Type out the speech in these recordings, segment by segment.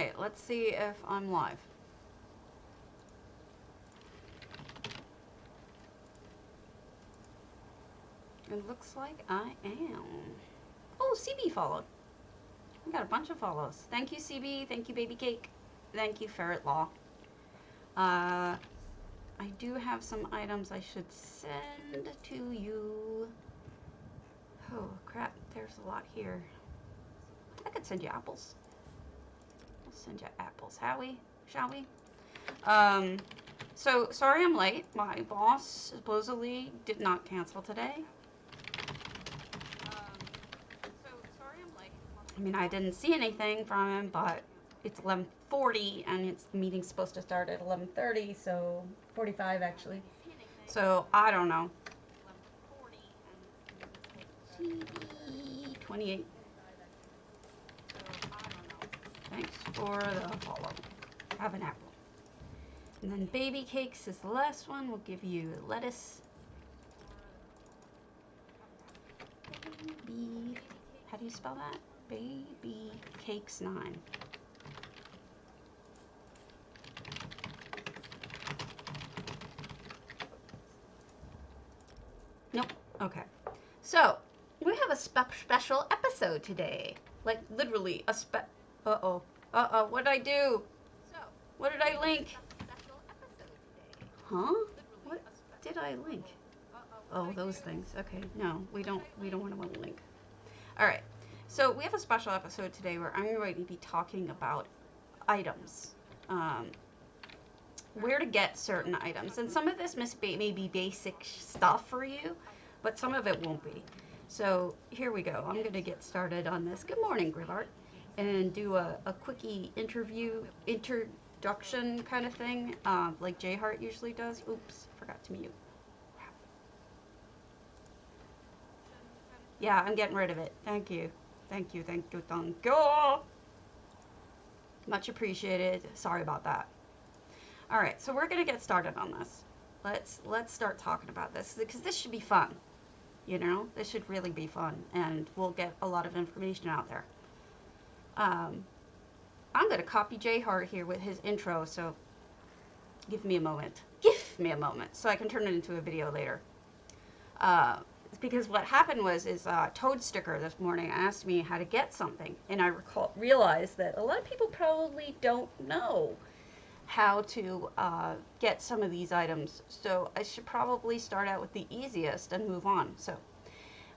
Okay, let's see if I'm live. It looks like I am. Oh, CB followed. I got a bunch of follows. Thank you, CB. Thank you, Baby Cake. Thank you, Ferret Law. I do have some items I should send to you. Oh, crap. There's a lot here. I could send you apples. I'll send you apples, shall we? So, sorry I'm late. My boss supposedly did not cancel today. I mean, I didn't see anything from him, but it's 11:40 and the meeting's supposed to start at 11:30, so 45 actually. So I don't know. 28. Thanks for the follow. Have an apple. And then Baby Cakes is the last one. We'll give you lettuce. Baby. How do you spell that? Baby Cakes 9. Nope. Okay. So, we have a special episode today. Like, literally, a Uh-oh. Uh-oh. What did I do? What did I link? Huh? What did I link? Oh, those things. Okay. No, we don't want to link. All right. So we have a special episode today where I'm going to be talking about items, where to get certain items. And some of this may be basic stuff for you, but some of it won't be. So here we go. I'm going to get started on this. Good morning, Grillart. And do a quickie introduction kind of thing, like J Hart usually does. Oops, forgot to mute. Yeah, I'm getting rid of it. Thank you. Thank you. Much appreciated. Sorry about that. All right, so we're gonna get started on this. Let's start talking about this because this should be fun. You know, this should really be fun, and we'll get a lot of information out there. I'm gonna copy J Hart here with his intro, so give me a moment. Give me a moment so I can turn it into a video later. Because what happened was Toad Sticker this morning asked me how to get something, and I realized that a lot of people probably don't know how to get some of these items, so I should probably start out with the easiest and move on. So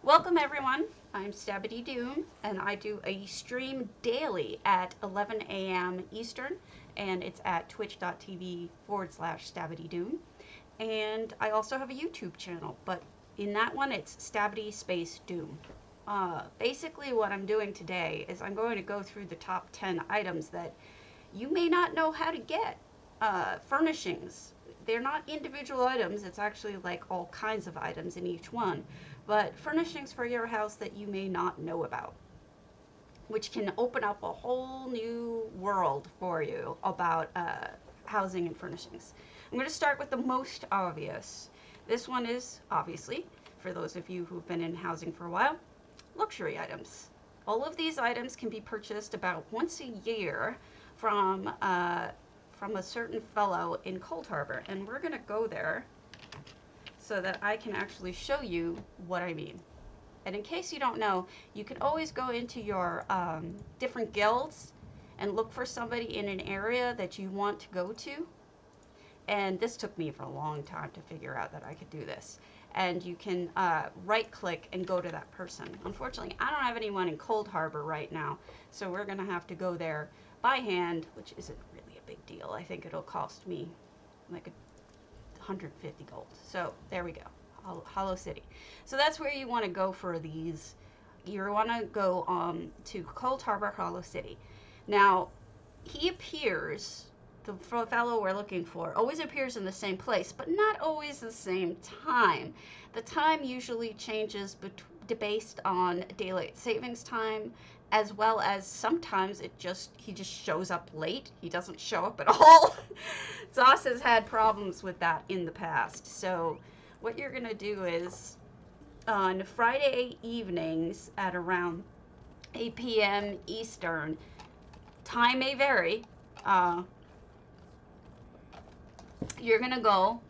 welcome everyone, I'm Stabity Doom, and I do a stream daily at 11 a.m. Eastern, and it's at twitch.tv/Stabity Doom, and I also have a YouTube channel, but in that one, it's Stabity Space Doom. Basically, what I'm doing today is I'm going to go through the top 10 items that you may not know how to get. Furnishings. They're not individual items. It's actually like all kinds of items in each one. But furnishings for your house that you may not know about, which can open up a whole new world for you about housing and furnishings. I'm going to start with the most obvious. This one is, obviously, for those of you who've been in housing for a while, luxury items. All of these items can be purchased about once a year from a certain fellow in Cold Harbor. And we're going to go there so that I can actually show you what I mean. And in case you don't know, you can always go into your different guilds and look for somebody in an area that you want to go to. And this took me for a long time to figure out that I could do this. And you can right click and go to that person. Unfortunately, I don't have anyone in Cold Harbor right now, so we're gonna have to go there by hand, which isn't really a big deal. I think it'll cost me like 150 gold. So there we go, Hollow City. So that's where you wanna go for these. You wanna go to Cold Harbor, Hollow City. Now, he appears, the fellow we're looking for always appears in the same place, but not always the same time. The time usually changes based on daylight savings time, as well as sometimes he just shows up late. He doesn't show up at all. Zoss has had problems with that in the past. So what you're gonna do is on Friday evenings at around 8 p.m. Eastern, time may vary. You're going to go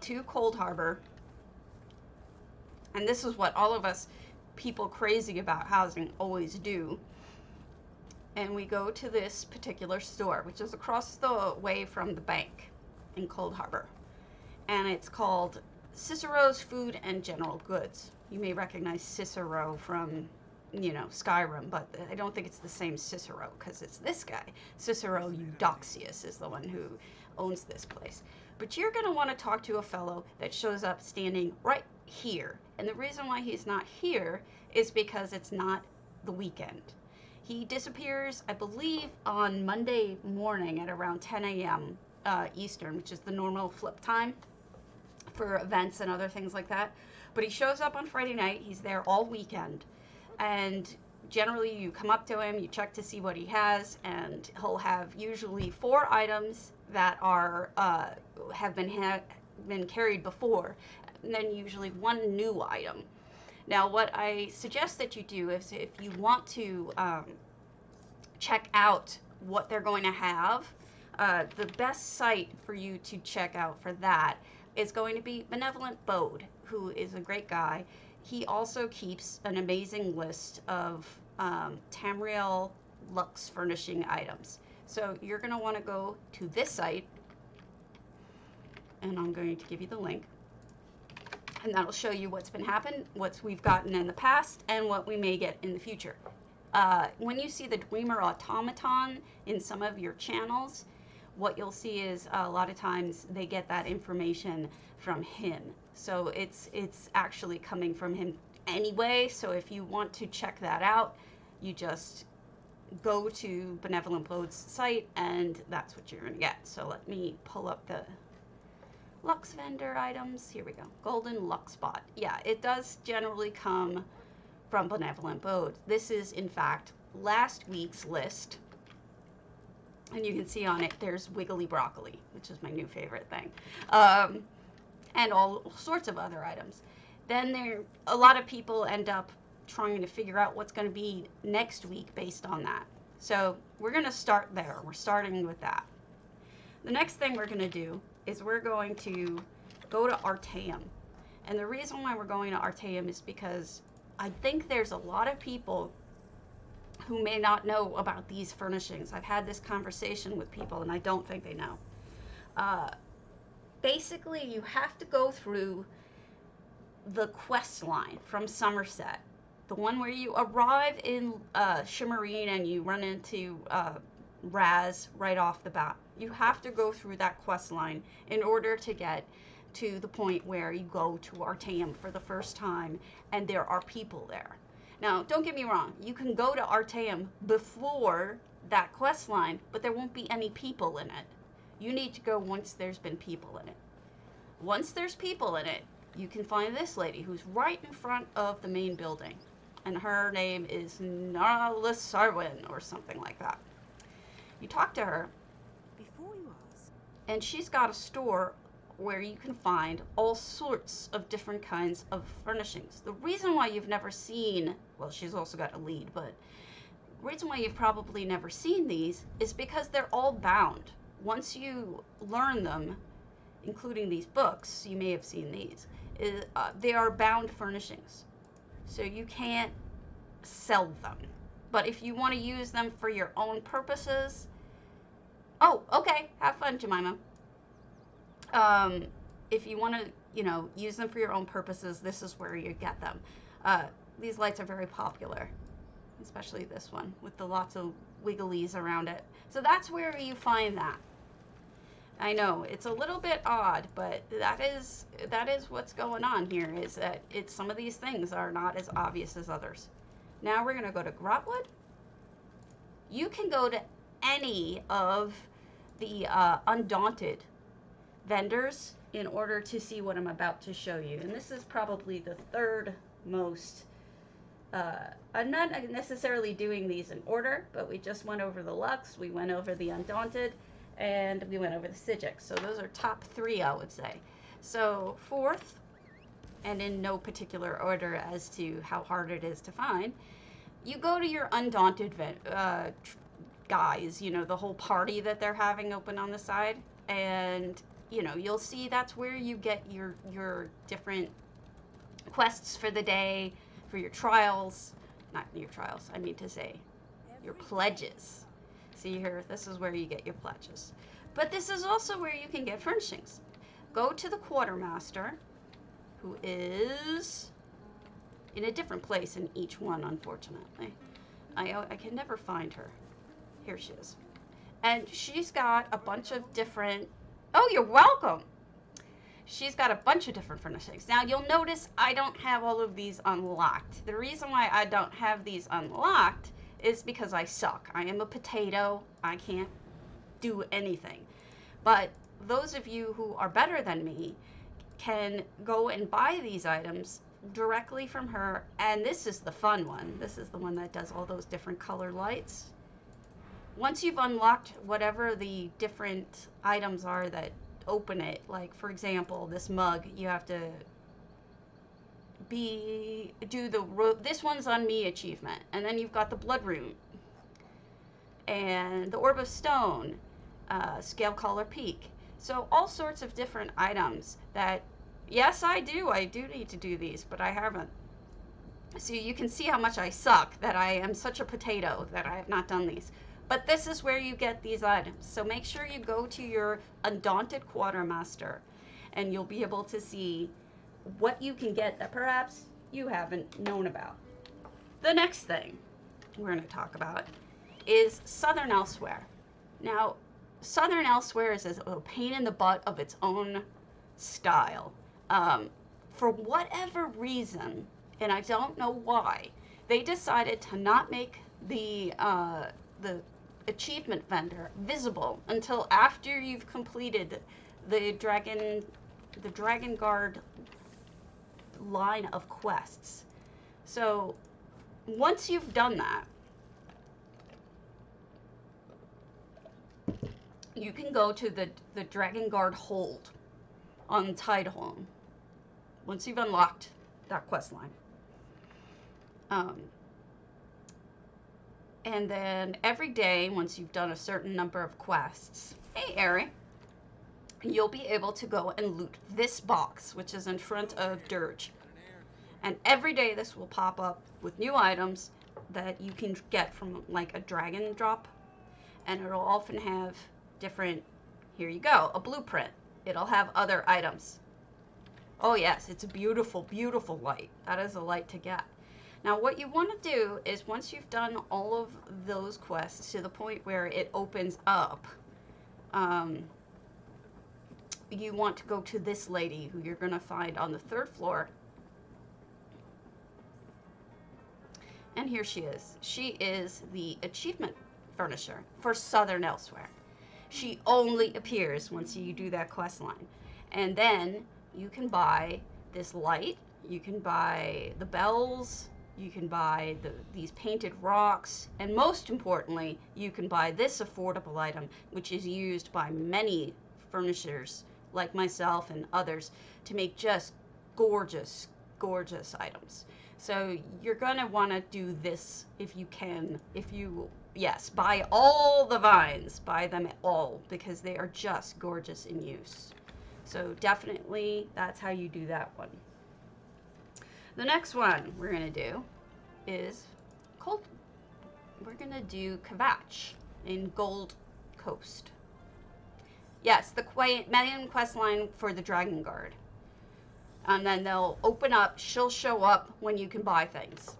to Cold Harbor, and this is what all of us people crazy about housing always do. And we go to this particular store, which is across the way from the bank in Cold Harbor. And it's called Cicero's Food and General Goods. You may recognize Cicero from, Skyrim, but I don't think it's the same Cicero, because it's this guy. Cicero Eudoxius is the one who owns this place. But you're going to want to talk to a fellow that shows up standing right here. And the reason why he's not here is because it's not the weekend. He disappears, I believe, on Monday morning at around 10 a.m. Eastern, which is the normal flip time for events and other things like that. But he shows up on Friday night. He's there all weekend. And generally you come up to him, you check to see what he has, and he'll have usually 4 items that are have been carried before, and then usually 1 new item. Now, what I suggest that you do is, if you want to check out what they're going to have, the best site for you to check out for that is going to be Benevolent Bode, who is a great guy. He also keeps an amazing list of Tamriel Luxe furnishing items. So you're going to want to go to this site, and I'm going to give you the link. And that'll show you what's been happening, what we've gotten in the past, and what we may get in the future. When you see the Dreamer automaton in some of your channels, what you'll see is a lot of times they get that information from him. So it's actually coming from him anyway. So if you want to check that out, you just go to Benevolent Bode's site, and that's what you're going to get. So let me pull up the Lux vendor items. Here we go. Golden Lux Spot. Yeah, it does generally come from Benevolent Bode. This is, in fact, last week's list. And you can see on it, there's Wiggly Broccoli, which is my new favorite thing. And all sorts of other items. Then a lot of people end up trying to figure out what's going to be next week based on that. So we're going to start there. We're starting with that. The next thing we're going to do is we're going to go to Artaeum. And the reason why we're going to Artaeum is because I think there's a lot of people who may not know about these furnishings. I've had this conversation with people, and I don't think they know. Basically, you have to go through the quest line from Somerset, the one where you arrive in Shimmerine and you run into Raz right off the bat. You have to go through that quest line in order to get to the point where you go to Artaeum for the first time and there are people there. Now, don't get me wrong, you can go to Artaeum before that quest line, but there won't be any people in it. You need to go once there's been people in it. Once there's people in it, you can find this lady who's right in front of the main building. And her name is Narla Sarwin or something like that. You talk to her, Before you ask, and she's got a store where you can find all sorts of different kinds of furnishings. The reason why you've never seen, well, she's also got a lead, but the reason why you've probably never seen these is because they're all bound. Once you learn them, including these books, you may have seen these, they are bound furnishings. So you can't sell them. But if you want to use them for your own purposes, oh, okay, have fun, Jemima. If you want to, use them for your own purposes, this is where you get them. These lights are very popular, especially this one with the lots of wigglies around it. So that's where you find that. I know it's a little bit odd, but that is what's going on here. Is that some of these things are not as obvious as others. Now we're gonna go to Grotwood. You can go to any of the Undaunted vendors in order to see what I'm about to show you. And this is probably the third most, I'm not necessarily doing these in order, but we just went over the Lux, we went over the Undaunted, and we went over the Sijic. So those are top 3, I would say. So fourth, and in no particular order as to how hard it is to find, you go to your Undaunted guys, you know, the whole party that they're having open on the side. And, you know, you'll see that's where you get your different quests for the day, for your trials. Not your trials, I mean to say your pledges. See here, this is where you get your pledges. But this is also where you can get furnishings. Go to the quartermaster, who is in a different place in each one, unfortunately. I can never find her. Here she is. And she's got a bunch of different... Oh, you're welcome! She's got a bunch of different furnishings. Now, you'll notice I don't have all of these unlocked. The reason why I don't have these unlocked is because I suck. I am a potato. I can't do anything. But those of you who are better than me can go and buy these items directly from her. And this is the fun one. This is the one that does all those different color lights. Once you've unlocked whatever the different items are that open it, like for example this mug, you have to do the this one's on me achievement, and then you've got the blood rune and the orb of stone, scale collar peak. So all sorts of different items that, yes, I do need to do these, but I haven't. So you can see how much I suck, that I am such a potato that I have not done these. But this is where you get these items. So make sure you go to your Undaunted Quartermaster, and you'll be able to see what you can get that perhaps you haven't known about. The next thing we're going to talk about is Southern Elsewhere. Now, Southern Elsewhere is a pain in the butt of its own style. For whatever reason, and I don't know why, they decided to not make the achievement vendor visible until after you've completed the Dragon Guard line of quests. So once you've done that, you can go to the Dragon Guard hold on Untitled once you've unlocked that quest line. And then every day, once you've done a certain number of quests, hey, Ari, you'll be able to go and loot this box, which is in front of Dirge. And every day this will pop up with new items that you can get from like a dragon drop. And it'll often have different, here you go, a blueprint. It'll have other items. Oh yes, it's a beautiful, beautiful light. That is a light to get. Now what you want to do is once you've done all of those quests to the point where it opens up, you want to go to this lady who you're going to find on the 3rd floor. And here she is. She is the achievement furnisher for Southern Elsewhere. She only appears once you do that quest line. And then you can buy this light, you can buy the bells, you can buy these painted rocks, and most importantly, you can buy this affordable item, which is used by many furnishers like myself and others to make just gorgeous, gorgeous items. So you're going to want to do this if you can. Yes, buy all the vines, buy them all, because they are just gorgeous in use. So definitely that's how you do that one. The next one we're going to do is we're going to do Kvatch in Gold Coast. Yes, the main quest line for the Dragon Guard. And then they'll open up, she'll show up when you can buy things.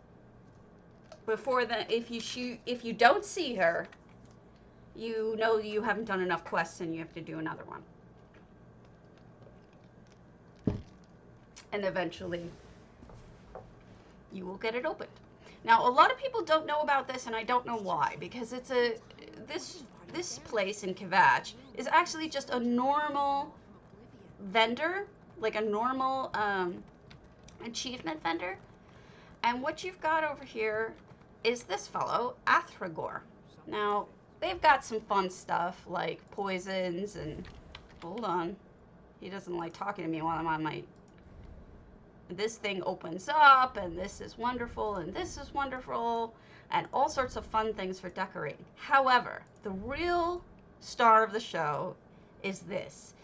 Before then, if you don't see her, you know you haven't done enough quests and you have to do another one. And eventually you will get it opened. Now, a lot of people don't know about this, and I don't know why, because it's this place in Kvatch is actually just a normal vendor, like a normal achievement vendor. And what you've got over here is this fellow, Athragor. Now, they've got some fun stuff like poisons and, hold on, he doesn't like talking to me while I'm on my, this thing opens up, and this is wonderful, and this is wonderful. and all sorts of fun things for decorating. However, the real star of the show is this: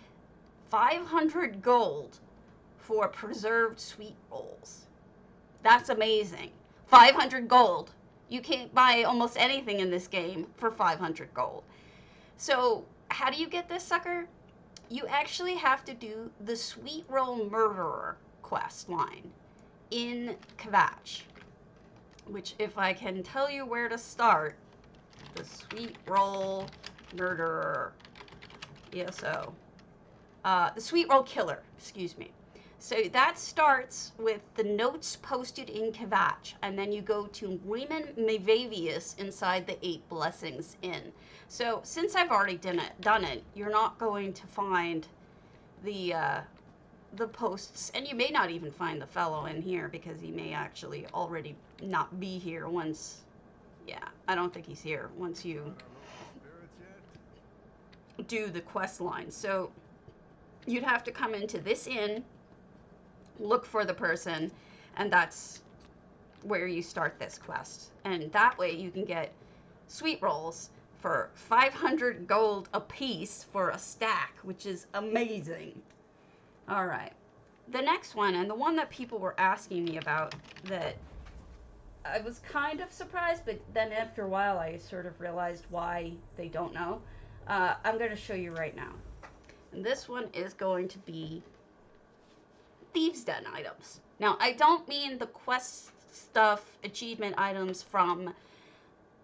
500 gold for preserved sweet rolls. That's amazing. 500 gold. You can't buy almost anything in this game for 500 gold. So how do you get this sucker? You actually have to do the Sweet Roll Murderer quest line in Kvatch, which, if I can tell you where to start, the Sweet Roll Murderer, ESO, the Sweet Roll Killer, excuse me. So that starts with the notes posted in Kvatch, and then you go to Riemann Mevavius inside the 8 Blessings Inn. So since I've already done it, you're not going to find the posts, and you may not even find the fellow in here because he may actually already not be here once. Yeah, I don't think he's here once you do the quest line. So you'd have to come into this inn, look for the person, and that's where you start this quest. And that way you can get sweet rolls for 500 gold a piece for a stack, which is amazing. All right. The next one, and the one that people were asking me about, that I was kind of surprised, but then after a while I sort of realized why they don't know. I'm going to show you right now. And this one is going to be Thieves' Den items. Now, I don't mean the quest stuff, achievement items from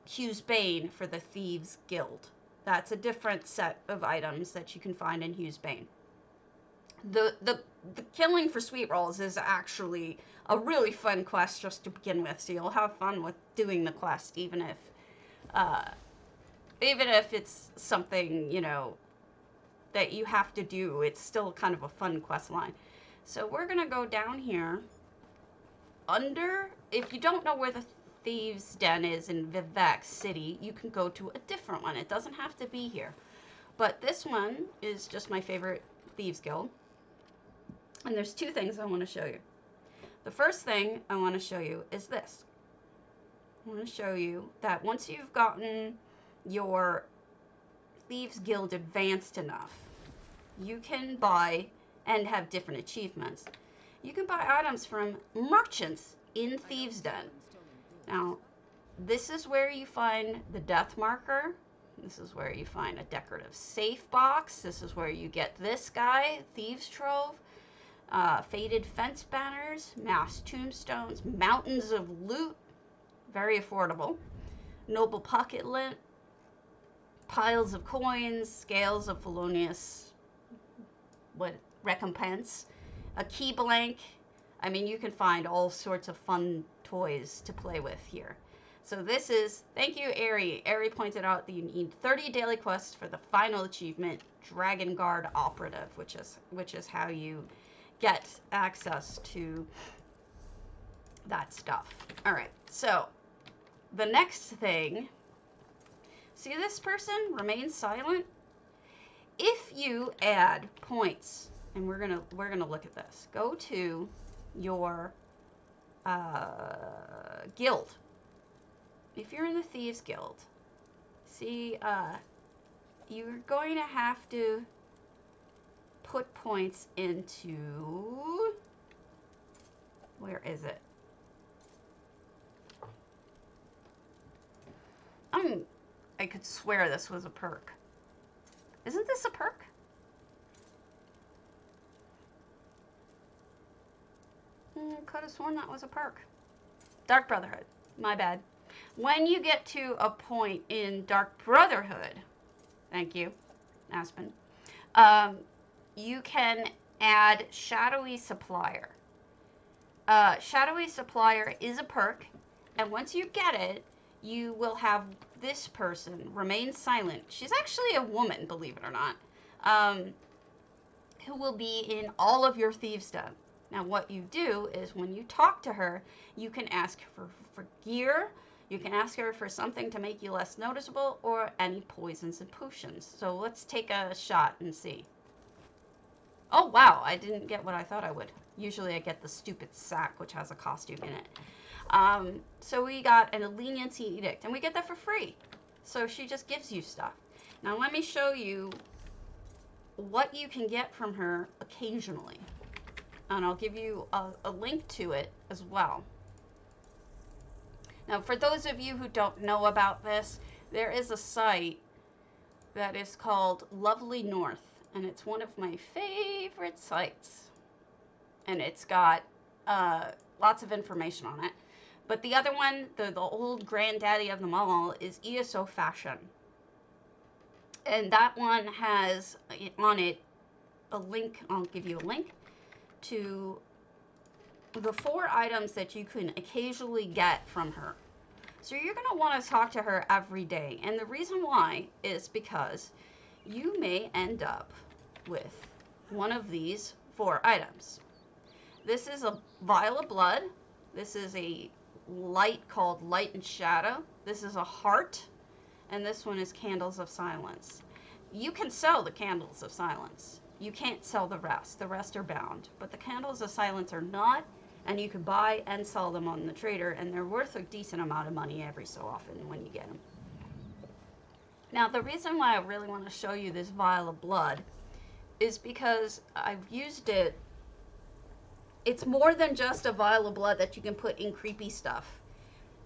Hugh's Bane for the Thieves Guild. That's a different set of items that you can find in Hugh's Bane. The killing for sweet rolls is actually a really fun quest just to begin with, so you'll have fun with doing the quest, even if it's something, you know, that you have to do. It's still kind of a fun quest line. So we're gonna go down here under, if you don't know where the Thieves' Den is in Vivek City, you can go to a different one. It doesn't have to be here. But this one is just my favorite Thieves Guild. And there's 2 things I want to show you. The first thing I want to show you is this. I want to show you that once you've gotten your Thieves Guild advanced enough, you can buy and have different achievements. You can buy items from merchants in Thieves' Den. Now, this is where you find the death marker. This is where you find a decorative safe box. This is where you get this guy, Thieves' Trove, faded fence banners, mass tombstones, mountains of loot, very affordable, noble pocket lint, piles of coins, scales of felonious recompense, a key blank. I mean, you can find all sorts of fun toys to play with here. So this is, thank you, Ari. Ari pointed out that you need 30 daily quests for the final achievement, Dragon Guard Operative, which is how you get access to that stuff. All right, so the next thing, see this person remain silent? If you add points, and we're gonna look at this. Go to your guild. If you're in the Thieves Guild, see, you're going to have to put points into, where is it? I could swear this was a perk. Isn't this a perk? Could have sworn that was a perk. Dark Brotherhood. My bad. When you get to a point in Dark Brotherhood, thank you, Aspen, you can add Shadowy Supplier. Shadowy Supplier is a perk, and once you get it, you will have this person remain silent. She's actually a woman, believe it or not, who will be in all of your Thieves' Den. Now, what you do is when you talk to her, you can ask for gear, you can ask her for something to make you less noticeable, or any poisons and potions. So let's take a shot and see. Oh, wow, I didn't get what I thought I would. Usually I get the stupid sack, which has a costume in it. So we got a leniency edict, and we get that for free. So she just gives you stuff. Now let me show you what you can get from her occasionally. And I'll give you a link to it as well. Now, for those of you who don't know about this, there is a site that is called Lovely North, and it's one of my favorite sites. And it's got lots of information on it. But the other one, the old granddaddy of them all, is ESO Fashion. And that one has on it a link, I'll give you a link, to the 4 items that you can occasionally get from her. So you're going to want to talk to her every day. And the reason why is because you may end up with one of these 4 items. This is a vial of blood. This is a light called Light and Shadow. This is a heart. And this one is Candles of Silence. You can sell the Candles of Silence. You can't sell the rest. The rest are bound. But the Candles of Silence are not. And you can buy and sell them on the trader, and they're worth a decent amount of money every so often when you get them. Now, the reason why I really want to show you this vial of blood is because I've used it. It's more than just a vial of blood that you can put in creepy stuff.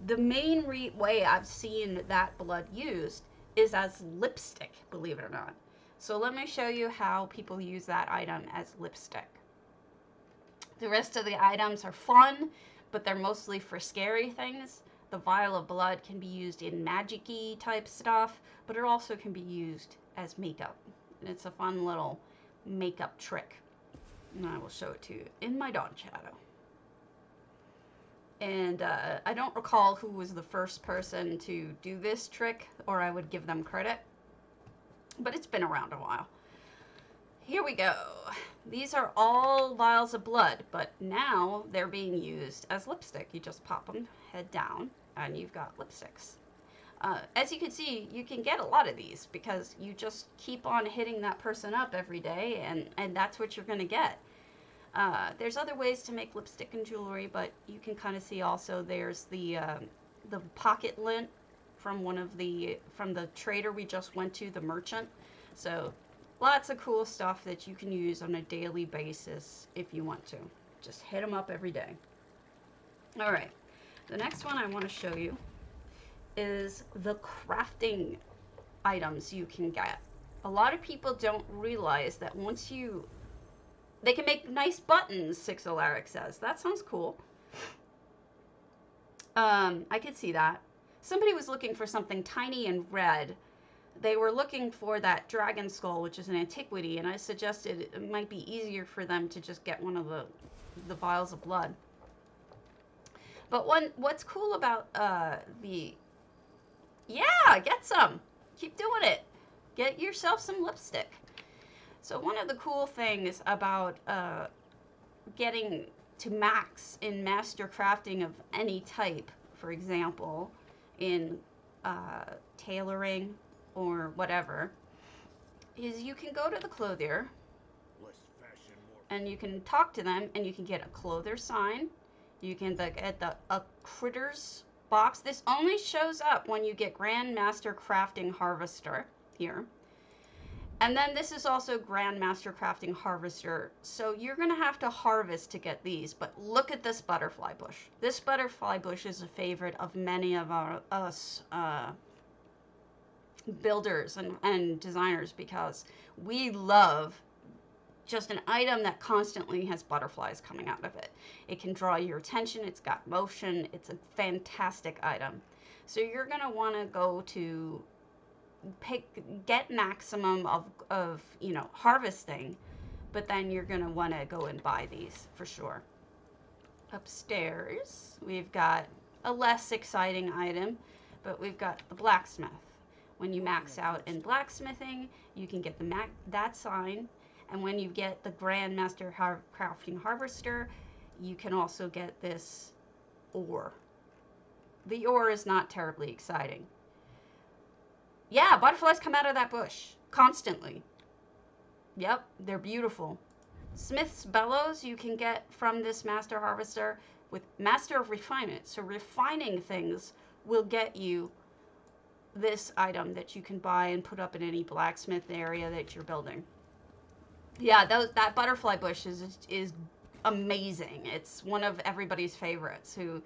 The main way I've seen that blood used is as lipstick, believe it or not. So let me show you how people use that item as lipstick. The rest of the items are fun, but they're mostly for scary things. The vial of blood can be used in magic-y type stuff, but it also can be used as makeup. And it's a fun little makeup trick. And I will show it to you in my dawn shadow. And I don't recall who was the first person to do this trick, or I would give them credit. But it's been around a while. Here we go. These are all vials of blood, but now they're being used as lipstick. You just pop them head down, and you've got lipsticks. As you can see, you can get a lot of these because you just keep on hitting that person up every day, and that's what you're going to get. There's other ways to make lipstick and jewelry, but you can kind of see also there's the pocket lint from from the trader we just went to, the merchant. So lots of cool stuff that you can use on a daily basis if you want to. Just hit them up every day. All right, the next one I want to show you is the crafting items you can get. A lot of people don't realize that they can make nice buttons, 6 Alaric says. That sounds cool. I could see that. Somebody was looking for something tiny and red. They were looking for that dragon skull, which is an antiquity, and I suggested it might be easier for them to just get one of the vials of blood. But what's cool about yeah, get some. Keep doing it. Get yourself some lipstick. So one of the cool things about getting to max in master crafting of any type, for example, in tailoring or whatever, is you can go to the clothier and you can talk to them and you can get a clothier sign. You can get a critters box. This only shows up when you get Grandmaster Crafting Harvester here. And then this is also Grandmaster Crafting Harvester. So you're going to have to harvest to get these. But look at this butterfly bush. This butterfly bush is a favorite of many of us builders and designers because we love just an item that constantly has butterflies coming out of it. It can draw your attention. It's got motion. It's a fantastic item. So you're going to want to go to get maximum of harvesting, but then you're going to want to go and buy these for sure. Upstairs, we've got a less exciting item, but we've got the blacksmith. When you max out in blacksmithing, you can get that sign. And when you get the Grandmaster Crafting Harvester, you can also get this ore. The ore is not terribly exciting. Yeah, butterflies come out of that bush constantly. Yep, they're beautiful. Smith's bellows you can get from this Master Harvester. with Master of Refinement. So refining things will get you this item that you can buy and put up in any blacksmith area that you're building. Yeah, that butterfly bush is amazing. It's one of everybody's favorites. Who,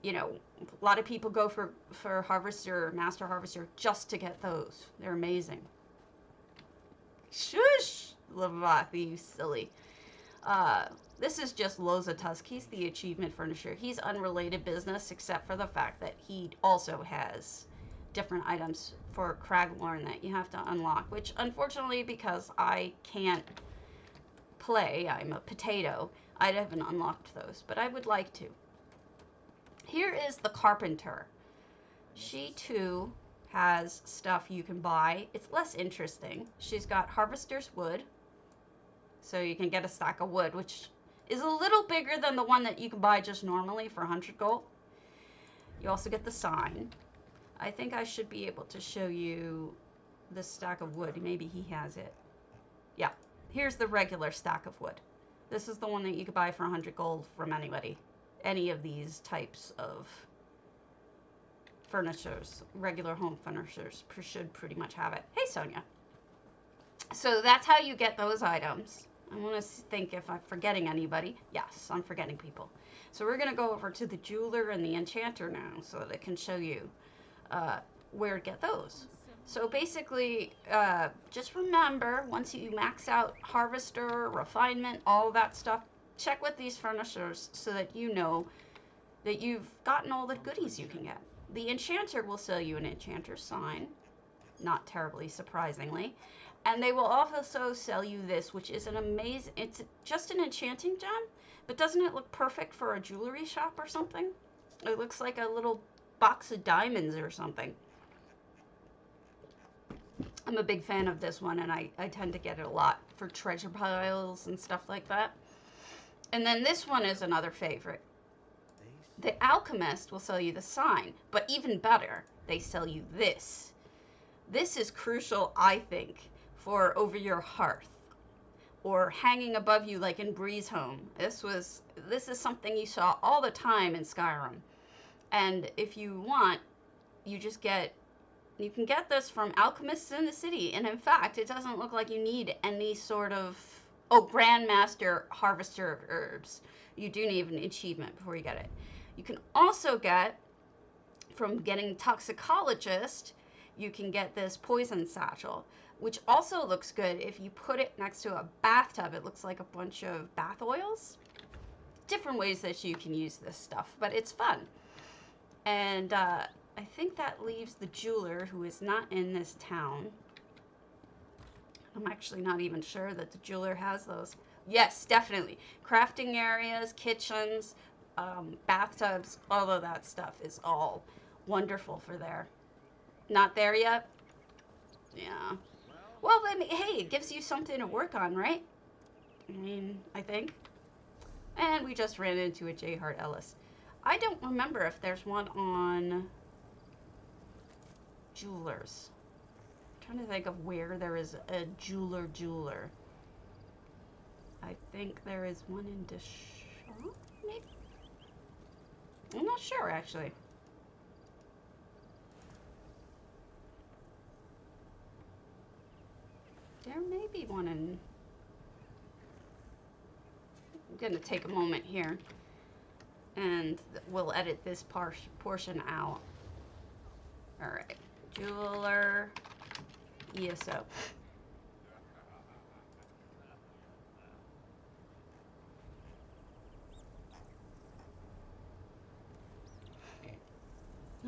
you know, a lot of people go for harvester, master harvester, just to get those. They're amazing. Shush, velothi, you silly. This is just Loza Tusk. He's the achievement furnisher. He's unrelated business except for the fact that he also has different items for Craglorn that you have to unlock, which unfortunately, because I can't play, I'm a potato, I haven't unlocked those, but I would like to. Here is the Carpenter. She too has stuff you can buy. It's less interesting. She's got Harvester's Wood, so you can get a stack of wood, which is a little bigger than the one that you can buy just normally for 100 gold. You also get the sign. I think I should be able to show you the stack of wood. Maybe he has it. Yeah, here's the regular stack of wood. This is the one that you could buy for 100 gold from anybody. Any of these types of furnishers, regular home furnishers, should pretty much have it. Hey, Sonia. So that's how you get those items. I want to think if I'm forgetting anybody. Yes, I'm forgetting people. So we're going to go over to the jeweler and the enchanter now so that I can show you where to get those. So basically, just remember, once you max out harvester, refinement, all of that stuff, check with these furnishers so that you know that you've gotten all the goodies you can get. The enchanter will sell you an enchanter's sign, not terribly surprisingly. And they will also sell you this, which is an amazing, it's just an enchanting gem, but doesn't it look perfect for a jewelry shop or something? It looks like a little box of diamonds or something. I'm a big fan of this one, and I tend to get it a lot for treasure piles and stuff like that. And then this one is another favorite. The alchemist will sell you the sign, but even better, they sell you this. This is crucial, I think, for over your hearth or hanging above you like in Breeze Home. This is something you saw all the time in Skyrim. And if you want, you can get this from alchemists in the city. And in fact, it doesn't look like you need any sort of, Grandmaster Harvester of Herbs. You do need an achievement before you get it. You can also get, from getting Toxicologist, you can get this poison satchel, which also looks good if you put it next to a bathtub. It looks like a bunch of bath oils. Different ways that you can use this stuff, but it's fun. And I think that leaves the jeweler, who is not in this town. I'm actually not even sure that the jeweler has those. Yes, definitely. Crafting areas, kitchens, bathtubs, all of that stuff is all wonderful for there. Not there yet? Yeah. Well, then, hey, it gives you something to work on, right? I mean, I think. And we just ran into a J. Hart Ellis. I don't remember if there's one on jewelers. I'm trying to think of where there is a jeweler. I think there is one in Deschamps, maybe? I'm not sure, actually. There may be one in... I'm going to take a moment here, and we'll edit this portion out. Alright. Jeweler... ESO.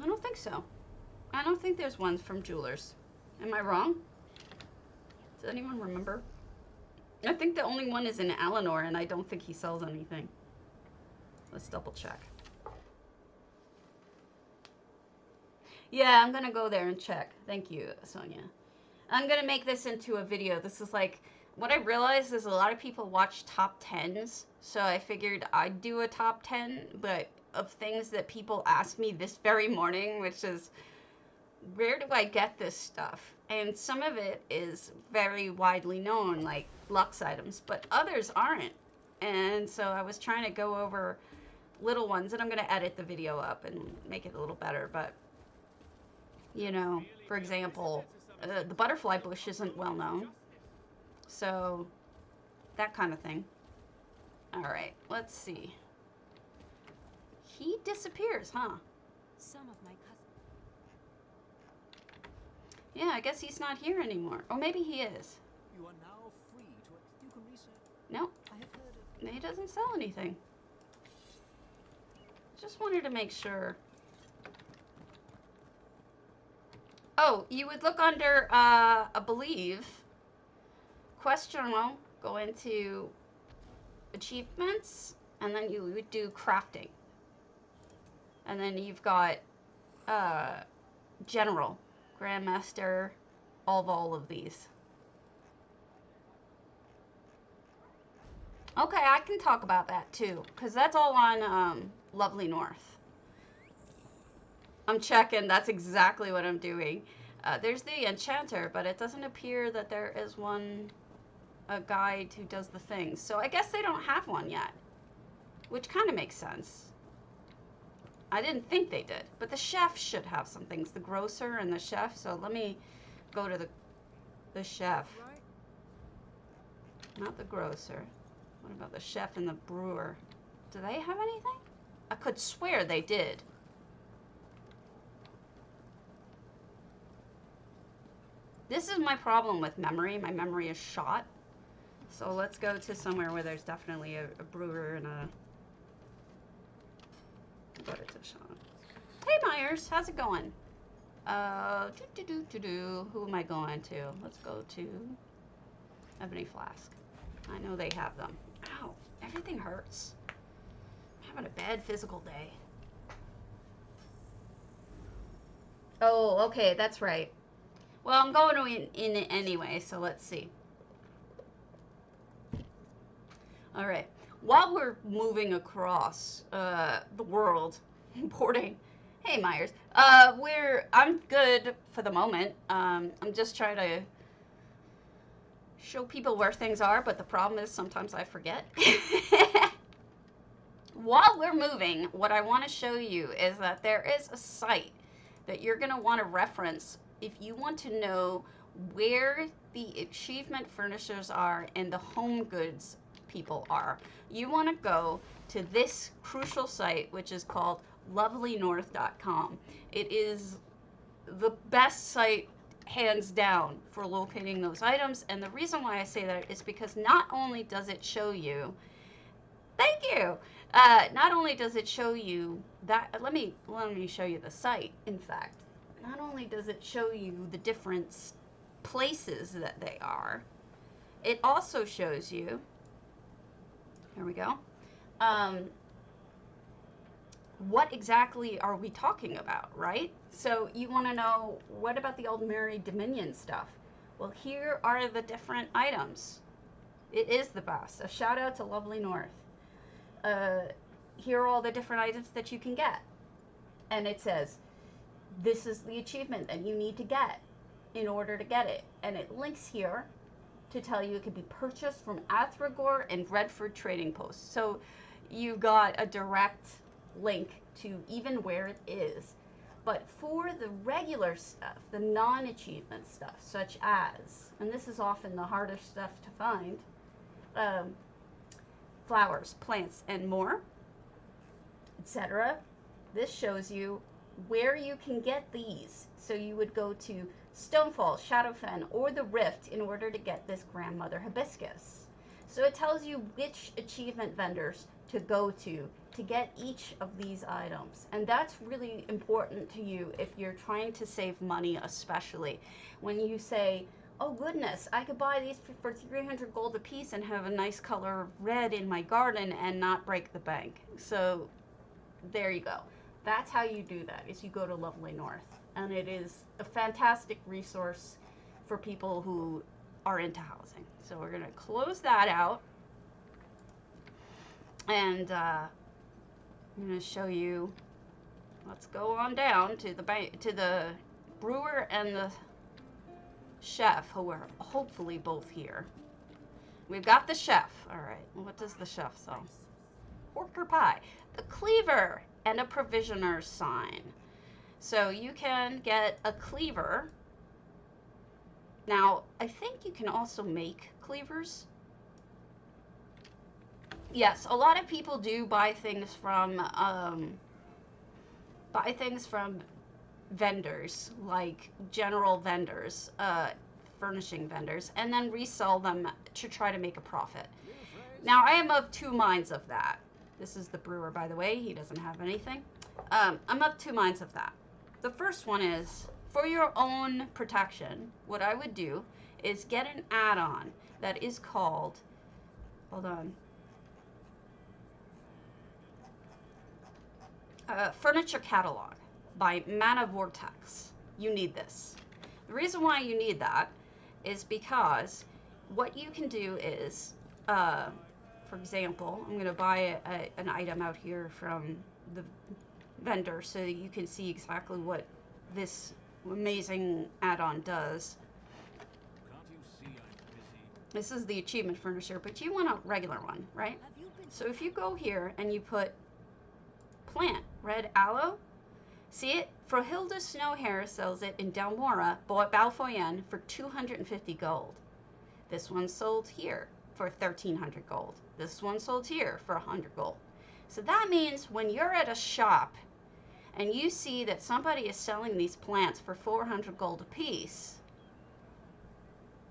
I don't think so. I don't think there's ones from jewelers. Am I wrong? Does anyone remember? I think the only one is in Eleanor, and I don't think he sells anything. Let's double check. Yeah, I'm gonna go there and check. Thank you, Sonia. I'm gonna make this into a video. This is like, what I realized is a lot of people watch top 10s, so I figured I'd do a top 10, but of things that people ask me this very morning, which is, where do I get this stuff? And some of it is very widely known, like Lux items, but others aren't. And so I was trying to go over little ones, and I'm going to edit the video up and make it a little better, but, you know, for example, the butterfly bush isn't well known, so that kind of thing. All right, let's see. He disappears, huh? Some of my cousins. Yeah, I guess he's not here anymore. Or maybe he is. You are now free to. You can research. No, I have heard of. he doesn't sell anything. Just wanted to make sure. Oh, you would look under, I believe, quest journal, go into achievements, and then you would do crafting. And then you've got general, grandmaster, all of these. Okay, I can talk about that too, because that's all on Lovely North. I'm checking, that's exactly what I'm doing. There's the enchanter, but it doesn't appear that there is a guide who does the things. So I guess they don't have one yet, which kind of makes sense. I didn't think they did, but the chef should have some things, the grocer and the chef. So let me go to the chef, not the grocer. What about the chef and the brewer? Do they have anything? I could swear they did. This is my problem with memory. My memory is shot. So let's go to somewhere where there's definitely a brewer and a... Go to Sean. Hey Myers, how's it going? Who am I going to? Let's go to Ebony Flask. I know they have them. Ow, everything hurts. I'm having a bad physical day. Oh, okay, that's right. Well, I'm going to in it anyway, so let's see. All right. While we're moving across the world, importing. Hey, Myers. I'm good for the moment. I'm just trying to show people where things are, but the problem is sometimes I forget. While we're moving, what I want to show you is that there is a site that you're going to want to reference if you want to know where the achievement furnishers are and the home goods people are. You want to go to this crucial site, which is called lovelynorth.com. It is the best site hands down for locating those items, and the reason why I say that is because not only does it show you, thank you, not only does it show you that, let me show you the site, in fact. Not only does it show you the different places that they are, it also shows you, here we go, what exactly are we talking about, right? So you want to know, what about the old Mary Dominion stuff? Well, here are the different items. It is the best. A shout out to Lovely North. Here are all the different items that you can get. And it says, this is the achievement that you need to get in order to get it. And it links here to tell you it can be purchased from Athragor and Redford trading posts. So you got a direct link to even where it is. But for the regular stuff, the non-achievement stuff, such as, and this is often the harder stuff to find, flowers, plants, and more, etc. This shows you where you can get these. So you would go to Stonefall, Shadowfen, or the Rift in order to get this grandmother hibiscus. So it tells you which achievement vendors to go to get each of these items. And that's really important to you if you're trying to save money, especially when you say, oh goodness, I could buy these for 300 gold a piece and have a nice color of red in my garden and not break the bank. So there you go. That's how you do that, is you go to Lovely North. And it is a fantastic resource for people who are into housing. So we're gonna close that out. And I'm gonna show you, let's go on down to the brewer and the chef, who are hopefully both here. We've got the chef. All right, what does the chef sell? porker pie, a cleaver, and a provisioner's sign. So you can get a cleaver. Now, I think you can also make cleavers. Yes, a lot of people do buy things from vendors, like general vendors, furnishing vendors, and then resell them to try to make a profit. Now, I am of two minds of that. This is the brewer, by the way. He doesn't have anything. I'm of two minds of that. The first one is, for your own protection, what I would do is get an add-on that is called, hold on, Furniture Catalog by Mana Vortex. You need this. The reason why you need that is because what you can do is, for example, I'm going to buy an item out here from the vendor so that you can see exactly what this amazing add-on does. Can't you see I'm busy? This is the achievement furniture, but you want a regular one, right? Have you been So if you go here and you put plant, red aloe, see it? Frohilda Snowhair sells it in Delmora, Balfoyen for 250 gold. This one sold here for 1,300 gold. This one sold here for 100 gold. So that means when you're at a shop and you see that somebody is selling these plants for 400 gold a piece,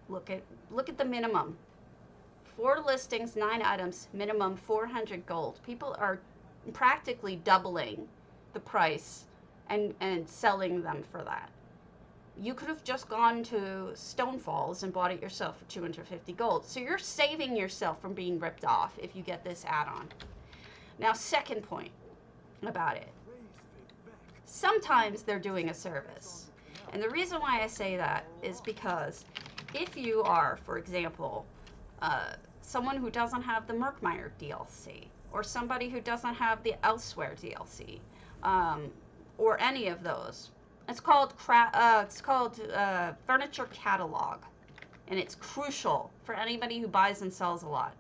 look at the minimum. 4 listings, 9 items, minimum 400 gold. People are practically doubling the price and selling them for that. You could have just gone to Stone Falls and bought it yourself for 250 gold. So you're saving yourself from being ripped off if you get this add-on. Now, second point about it. Sometimes they're doing a service. And the reason why I say that is because if you are, for example, someone who doesn't have the Merkmeyer DLC, or somebody who doesn't have the Elsewhere DLC, or any of those, it's called Furniture Catalog, and it's crucial for anybody who buys and sells a lot.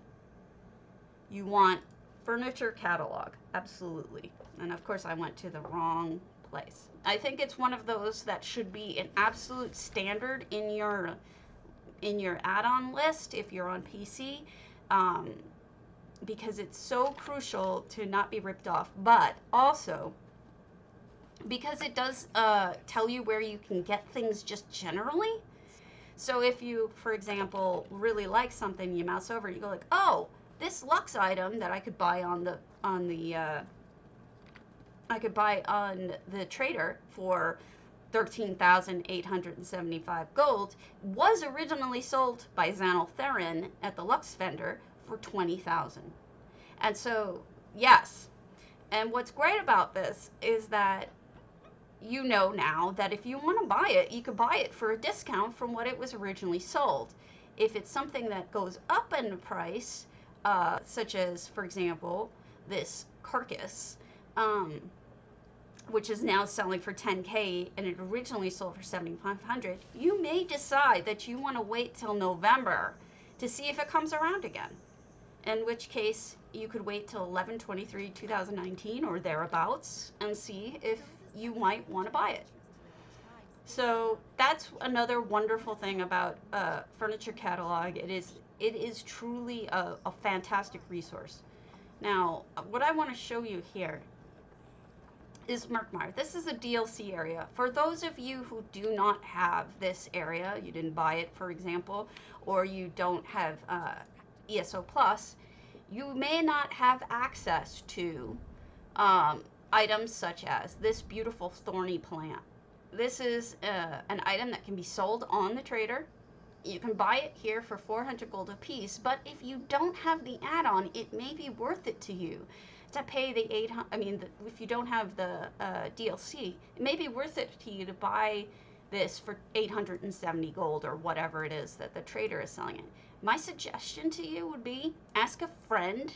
You want Furniture Catalog, absolutely. And of course, I went to the wrong place. I think it's one of those that should be an absolute standard in your add-on list if you're on PC, because it's so crucial to not be ripped off, but also because it does tell you where you can get things just generally. So if you, for example, really like something, you mouse over, you go like, oh, this luxe item that I could buy on the trader for 13,875 gold was originally sold by Zanel Theron at the Lux vendor for 20,000. And so, yes. And what's great about this is that you know now that if you want to buy it, you could buy it for a discount from what it was originally sold. If it's something that goes up in price, such as, for example, this carcass, which is now selling for 10K and it originally sold for 7,500, you may decide that you want to wait till November to see if it comes around again. In which case, you could wait till 11/23/2019 or thereabouts and see if you might want to buy it. So that's another wonderful thing about Furniture Catalog. It is truly a fantastic resource. Now, what I want to show you here is Merkmeyer. This is a DLC area. For those of you who do not have this area, you didn't buy it, for example, or you don't have ESO Plus, you may not have access to items such as this beautiful thorny plant. This is an item that can be sold on the trader. You can buy it here for 400 gold a piece, but if you don't have the add-on, it may be worth it to you to pay the 800. If you don't have the DLC, it may be worth it to you to buy this for 870 gold or whatever it is that the trader is selling it. My suggestion to you would be ask a friend,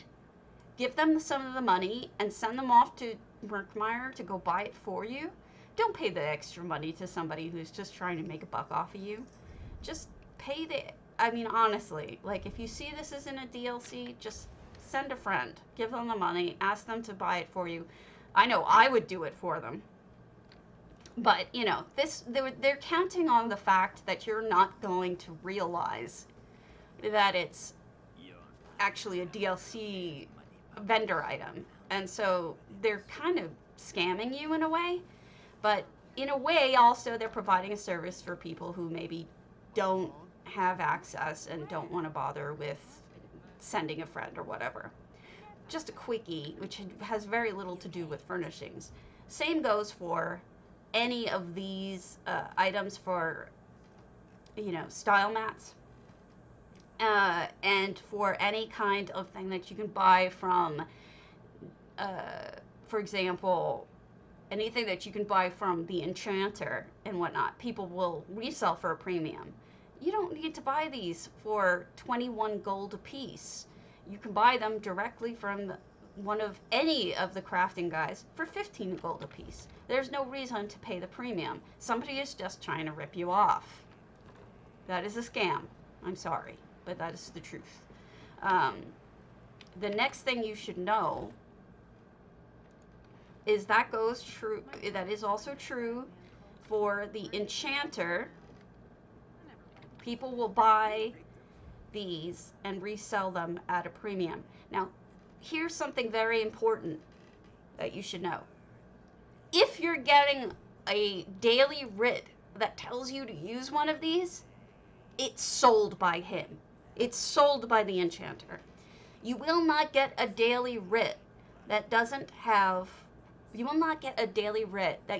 give them some of the money, and send them off to Merkmeyer to go buy it for you. Don't pay the extra money to somebody who's just trying to make a buck off of you. Just pay honestly, like if you see this isn't a DLC, just send a friend, give them the money, ask them to buy it for you. I know I would do it for them. But, you know, they're counting on the fact that you're not going to realize that it's actually a DLC vendor item. And so they're kind of scamming you in a way. But in a way, also, they're providing a service for people who maybe don't have access and don't want to bother with sending a friend or whatever. Just a quickie, which has very little to do with furnishings. Same goes for any of these items for, you know, style mats. And for any kind of thing that you can buy from, for example, anything that you can buy from the enchanter and whatnot, people will resell for a premium. You don't need to buy these for 21 gold a piece. You can buy them directly from any of the crafting guys for 15 gold a piece. There's no reason to pay the premium. Somebody is just trying to rip you off. That is a scam. I'm sorry, but that is the truth. The next thing you should know is that is also true for the enchanter. People will buy these and resell them at a premium. Now, here's something very important that you should know. If you're getting a daily writ that tells you to use one of these, it's sold by him. It's sold by the enchanter. You will not get a daily writ that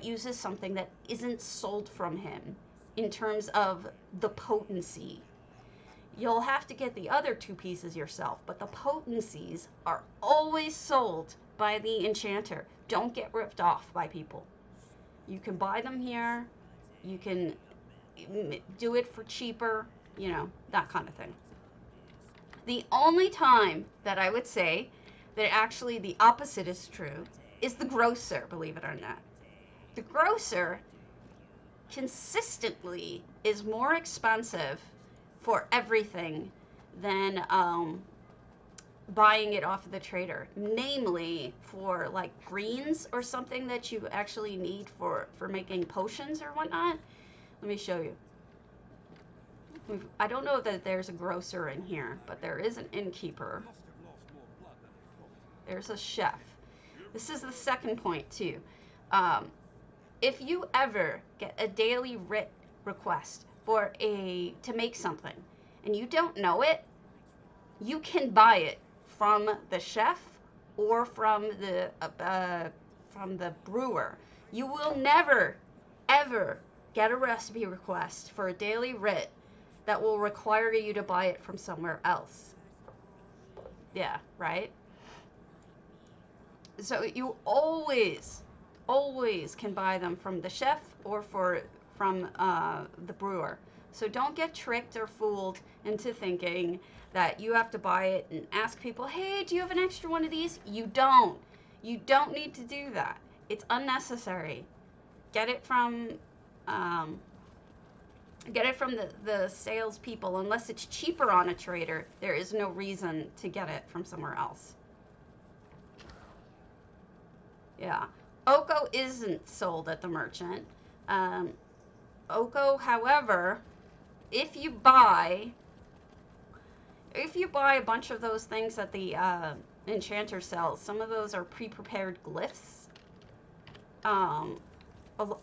uses something that isn't sold from him in terms of the potency. You'll have to get the other two pieces yourself, but the potencies are always sold by the enchanter. Don't get ripped off by people. You can buy them here. You can do it for cheaper, you know, that kind of thing. The only time that I would say that actually the opposite is true is the grocer, believe it or not. The grocer consistently is more expensive for everything than buying it off of the trader, namely for like greens or something that you actually need for making potions or whatnot. Let me show you. I don't know that there's a grocer in here, but there is an innkeeper. There's a chef. This is the second point too. If you ever get a daily writ request to make something and you don't know it, you can buy it from the chef or from the brewer. You will never ever get a recipe request for a daily writ that will require you to buy it from somewhere else. Yeah, right? So you always can buy them from the chef or from the brewer. So don't get tricked or fooled into thinking that you have to buy it and ask people, hey, do you have an extra one of these? You don't. You don't need to do that. It's unnecessary. Get it from the salespeople. Unless it's cheaper on a trader, there is no reason to get it from somewhere else. Yeah. Oko isn't sold at the merchant. Oko, however, if you buy a bunch of those things that the enchanter sells, some of those are pre-prepared glyphs. A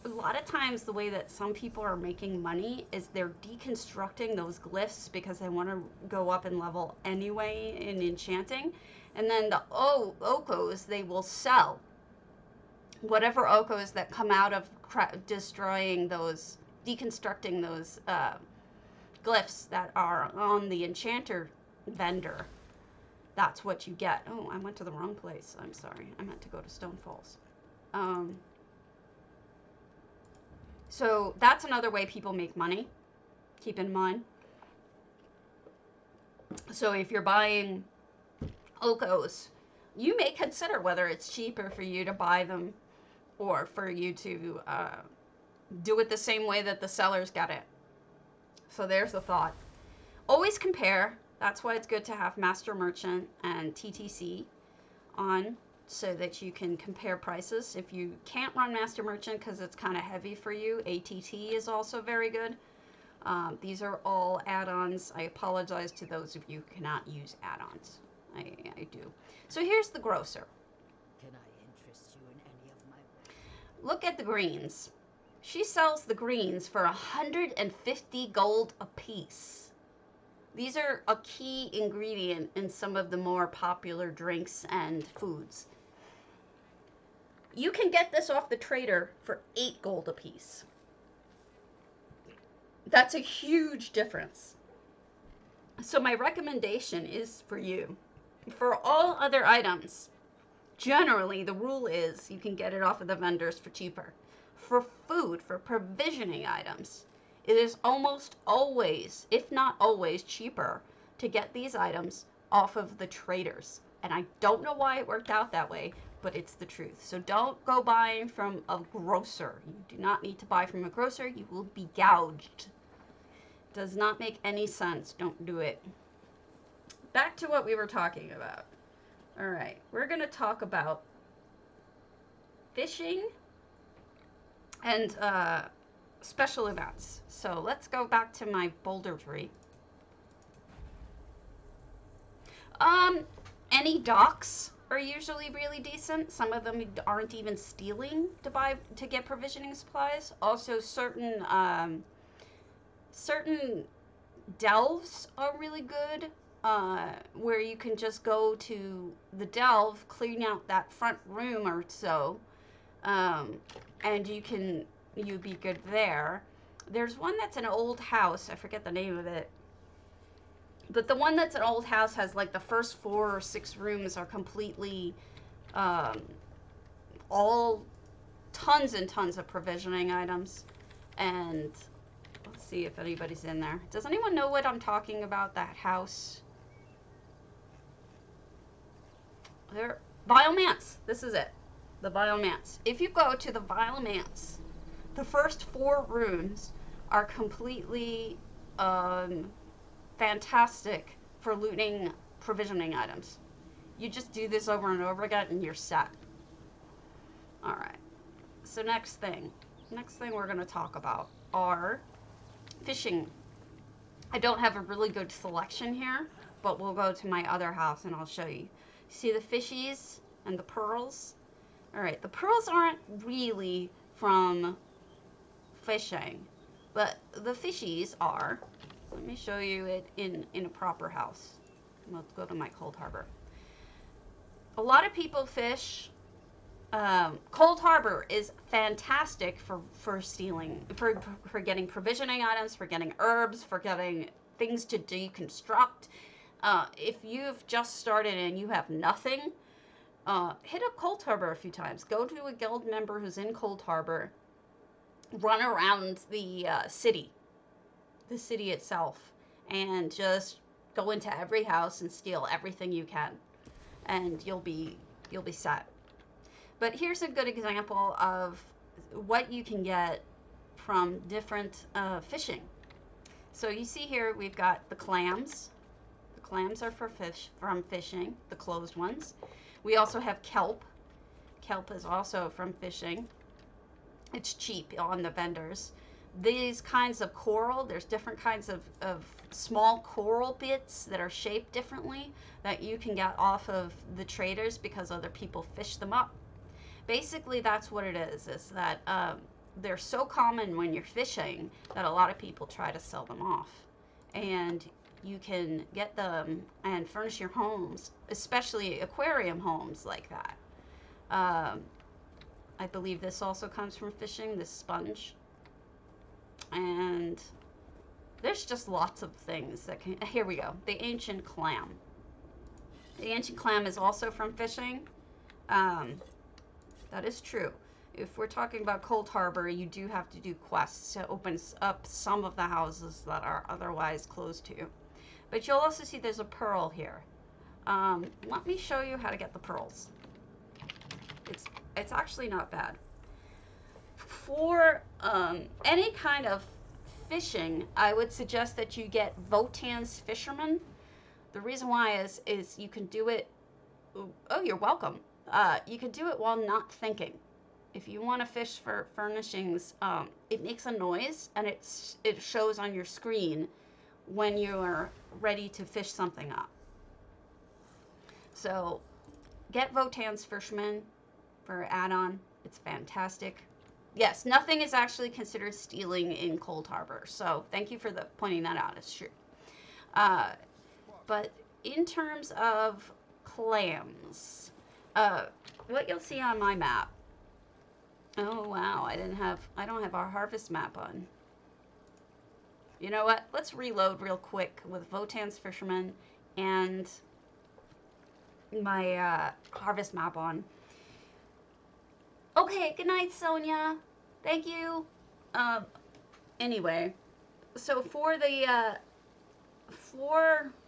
lot of times the way that some people are making money is they're deconstructing those glyphs because they want to go up in level anyway in enchanting. And then the Okos, they will sell whatever Okos that come out of deconstructing those glyphs that are on the enchanter vendor. That's what you get. Oh, I went to the wrong place. I'm sorry. I meant to go to Stone Falls. So that's another way people make money. Keep in mind. So if you're buying Okos, you may consider whether it's cheaper for you to buy them or for you to do it the same way that the sellers get it. So there's the thought. Always compare. That's why it's good to have Master Merchant and TTC on so that you can compare prices. If you can't run Master Merchant because it's kind of heavy for you, ATT is also very good. These are all add-ons. I apologize to those of you who cannot use add-ons. I do. So here's the grocer. Can I interest you in any of my work? Look at the greens. She sells the greens for 150 gold a piece. These are a key ingredient in some of the more popular drinks and foods. You can get this off the trader for 8 gold a piece. That's a huge difference. So my recommendation is for you. For all other items, generally the rule is you can get it off of the vendors for cheaper. For food, for provisioning items, it is almost always, if not always, cheaper to get these items off of the traders. And I don't know why it worked out that way, but it's the truth. So don't go buying from a grocer. You do not need to buy from a grocer. You will be gouged. Does not make any sense. Don't do it. Back to what we were talking about. All right, we're going to talk about fishing and special events. So let's go back to my boulder tree. Any docks are usually really decent. Some of them aren't even stealing to get provisioning supplies. Also, certain delves are really good, where you can just go to the delve, clean out that front room or so, and you'd be good there. There's one that's an old house. I forget the name of it. But the one that's an old house has like the first 4 or 6 rooms are completely all tons and tons of provisioning items. And let's see if anybody's in there. Does anyone know what I'm talking about, that house? There, Vile Manse. This is it. The Vile Manse. If you go to the Vile Manse, the first 4 rooms are completely fantastic for looting provisioning items. You just do this over and over again and you're set. Alright. So next thing we're going to talk about are fishing. I don't have a really good selection here, but we'll go to my other house and I'll show you. See the fishies and the pearls? Alright, the pearls aren't really from fishing, but the fishies are. Let me show you it in a proper house. Let's go to my Cold Harbor. A lot of people fish. Cold Harbor is fantastic for stealing, for getting provisioning items, for getting herbs, for getting things to deconstruct. If you've just started and you have nothing, hit up Cold Harbor a few times. Go to a guild member who's in Cold Harbor. Run around the city itself, and just go into every house and steal everything you can, and you'll be set. But here's a good example of what you can get from different fishing. So you see here we've got the clams. The clams are from fishing, the closed ones. We also have kelp. Kelp is also from fishing. It's cheap on the vendors. These kinds of coral, there's different kinds of small coral bits that are shaped differently that you can get off of the traders because other people fish them up. Basically, that's what it is that they're so common when you're fishing that a lot of people try to sell them off. And you can get them and furnish your homes, especially aquarium homes like that. I believe this also comes from fishing, this sponge. And there's just lots of things that can... Here we go. The ancient clam. The ancient clam is also from fishing. That is true. If we're talking about Cold Harbor, you do have to do quests to open up some of the houses that are otherwise closed to you. But you'll also see there's a pearl here. Let me show you how to get the pearls. It's actually not bad. For any kind of fishing, I would suggest that you get Votan's Fisherman. The reason why is you can do it. Oh, you're welcome. You can do it while not thinking. If you want to fish for furnishings, it makes a noise and it shows on your screen when you're ready to fish something up. So get Votan's Fisherman for add-on. It's fantastic. Yes, nothing is actually considered stealing in Cold Harbor. So thank you for pointing that out. It's true. But in terms of clams, what you'll see on my map. Oh wow, I don't have our harvest map on. You know what? Let's reload real quick with Votan's Fisherman and my harvest map on. Okay, good night, Sonia. Thank you. Anyway, so for the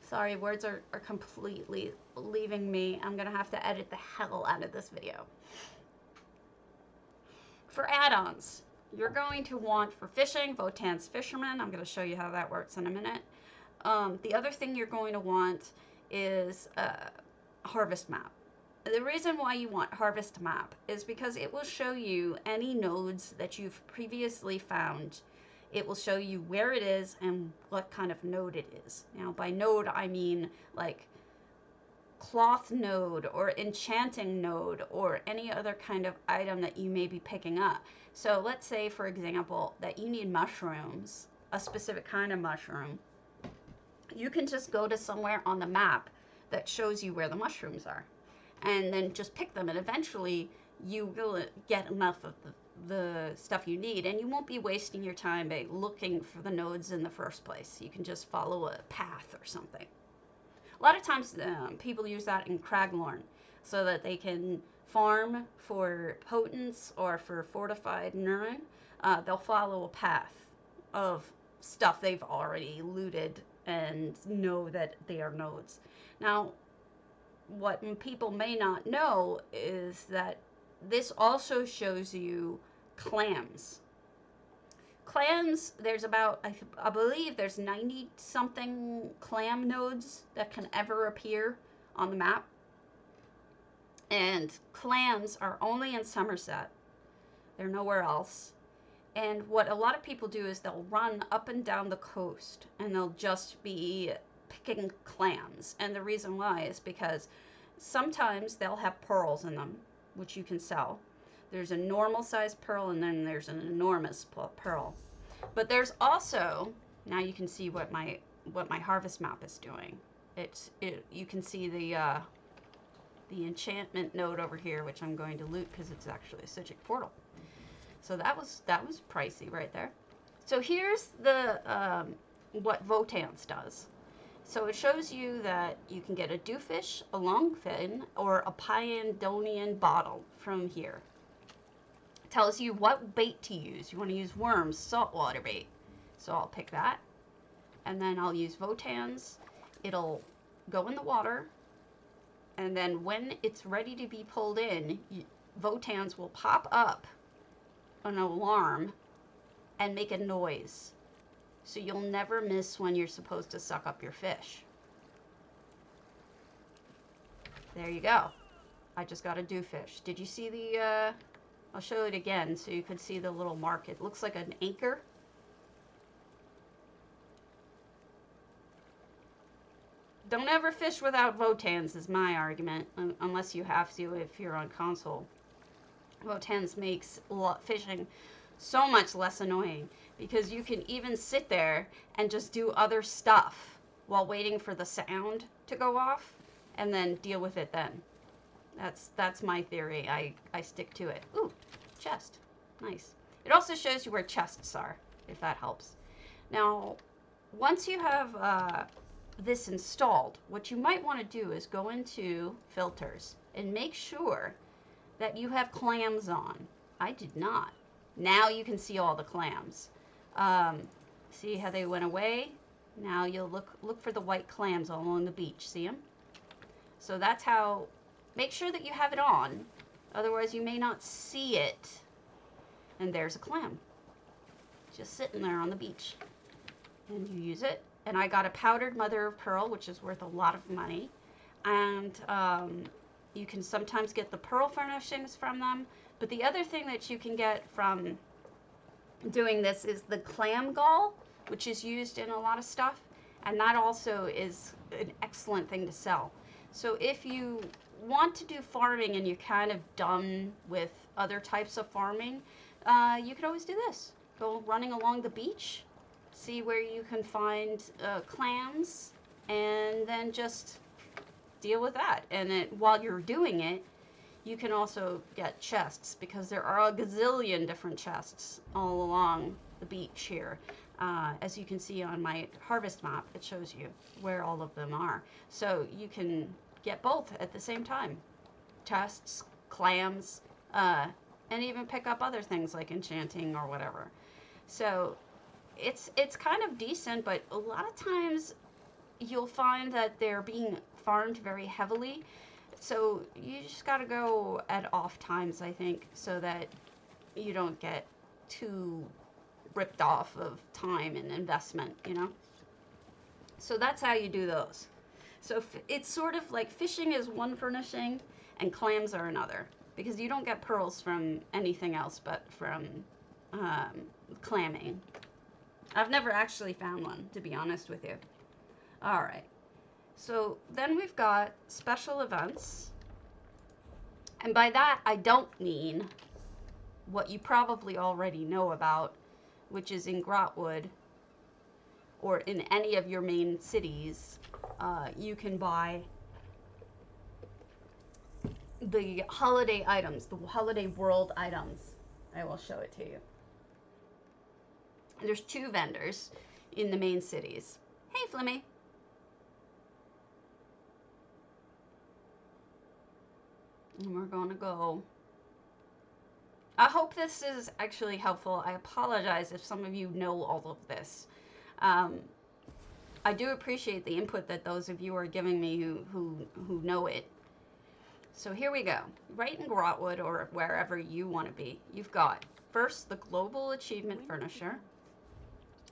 sorry, words are completely leaving me. I'm gonna have to edit the hell out of this video. For add-ons, you're going to want for fishing, Votan's Fisherman. I'm going to show you how that works in a minute. The other thing you're going to want is Harvest Map. The reason why you want Harvest Map is because it will show you any nodes that you've previously found. It will show you where it is and what kind of node it is. Now, by node, I mean like cloth node or enchanting node or any other kind of item that you may be picking up. So let's say, for example, that you need mushrooms, a specific kind of mushroom. You can just go to somewhere on the map that shows you where the mushrooms are and then just pick them, and eventually you will get enough of the stuff you need, and you won't be wasting your time by looking for the nodes in the first place. You can just follow a path or something. A lot of times people use that in Craglorn so that they can farm for potents or for fortified Nurin. They'll follow a path of stuff they've already looted and know that they are nodes. Now, what people may not know is that this also shows you clams. Clams, there's about, I believe there's 90 something clam nodes that can ever appear on the map. And clams are only in Somerset. They're nowhere else. And what a lot of people do is they'll run up and down the coast and they'll just be picking clams. And the reason why is because sometimes they'll have pearls in them, which you can sell. There's a normal sized pearl and then there's an enormous pearl. But there's also, now you can see what my harvest map is doing. You can see the enchantment node over here, which I'm going to loot because it's actually a Psijic portal. So that was pricey right there. So here's the what Votan's does. So it shows you that you can get a dewfish, a longfin, or a Pyandonian bottle from here. It tells you what bait to use. You want to use worms, saltwater bait. So I'll pick that. And then I'll use Votan's. It'll go in the water. And then when it's ready to be pulled in, Votan's will pop up an alarm and make a noise. So you'll never miss when you're supposed to suck up your fish. There you go. I just got a dewfish. Did you see the, I'll show it again so you could see the little mark. It looks like an anchor. Don't ever fish without Votan's is my argument, unless you have to if you're on console. Votan's makes fishing so much less annoying because you can even sit there and just do other stuff while waiting for the sound to go off and then deal with it then. That's my theory. I stick to it. Ooh, chest. Nice. It also shows you where chests are, if that helps. Now, once you have this installed, what you might want to do is go into filters and make sure that you have clams on. I did not. Now you can see all the clams. See how they went away? Now you'll look for the white clams all along the beach. See them? So that's how. Make sure that you have it on. Otherwise you may not see it. And there's a clam. Just sitting there on the beach. And you use it and I got a powdered mother of pearl, which is worth a lot of money. And you can sometimes get the pearl furnishings from them. But the other thing that you can get from doing this is the clam gall, which is used in a lot of stuff. And that also is an excellent thing to sell. So if you want to do farming and you're kind of done with other types of farming, you can always do this. Go running along the beach, see where you can find clams, and then just deal with that. And then while you're doing it, you can also get chests, because there are a gazillion different chests all along the beach here. As you can see on my harvest map, it shows you where all of them are. So you can get both at the same time. Chests, clams, and even pick up other things like enchanting or whatever. So it's kind of decent, but a lot of times you'll find that they're being farmed very heavily. So you just got to go at off times, I think, so that you don't get too ripped off of time and investment, you know? So that's how you do those. So it's sort of like fishing is one furnishing and clams are another, because you don't get pearls from anything else but from clamming. I've never actually found one, to be honest with you. All right. So then we've got special events. And by that, I don't mean what you probably already know about, which is in Grotwood or in any of your main cities, you can buy the holiday items, the holiday world items. I will show it to you. There's 2 vendors in the main cities. Hey, Flimmy. And we're going to go. I hope this is actually helpful. I apologize if some of you know all of this. I do appreciate the input that those of you are giving me who know it. So here we go. Right in Grotwood or wherever you want to be, you've got first the Global Achievement Furnisher.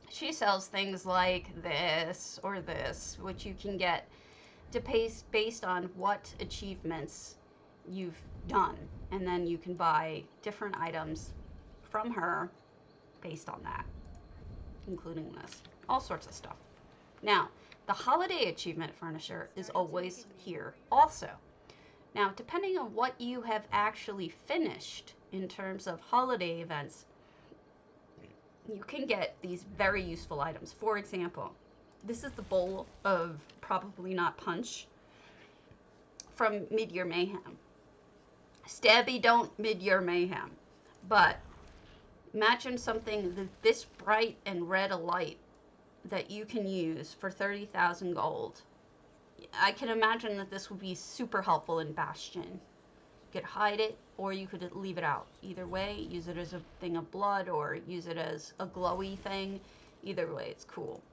She sells things like this or this, which you can get to based on what achievements you've done, and then you can buy different items from her based on that, including this, all sorts of stuff. Now, the Holiday Achievement Furnisher is always here also. Now, depending on what you have actually finished in terms of holiday events, you can get these very useful items. For example, this is the bowl of Probably Not Punch from Mid-Year Mayhem. Stabby don't Mid-Year Mayhem, but imagine something this bright and red a light that you can use for 30,000 gold. I can imagine that this would be super helpful in Bastion. You could hide it, or you could leave it out. Either way, use it as a thing of blood, or use it as a glowy thing. Either way, it's cool.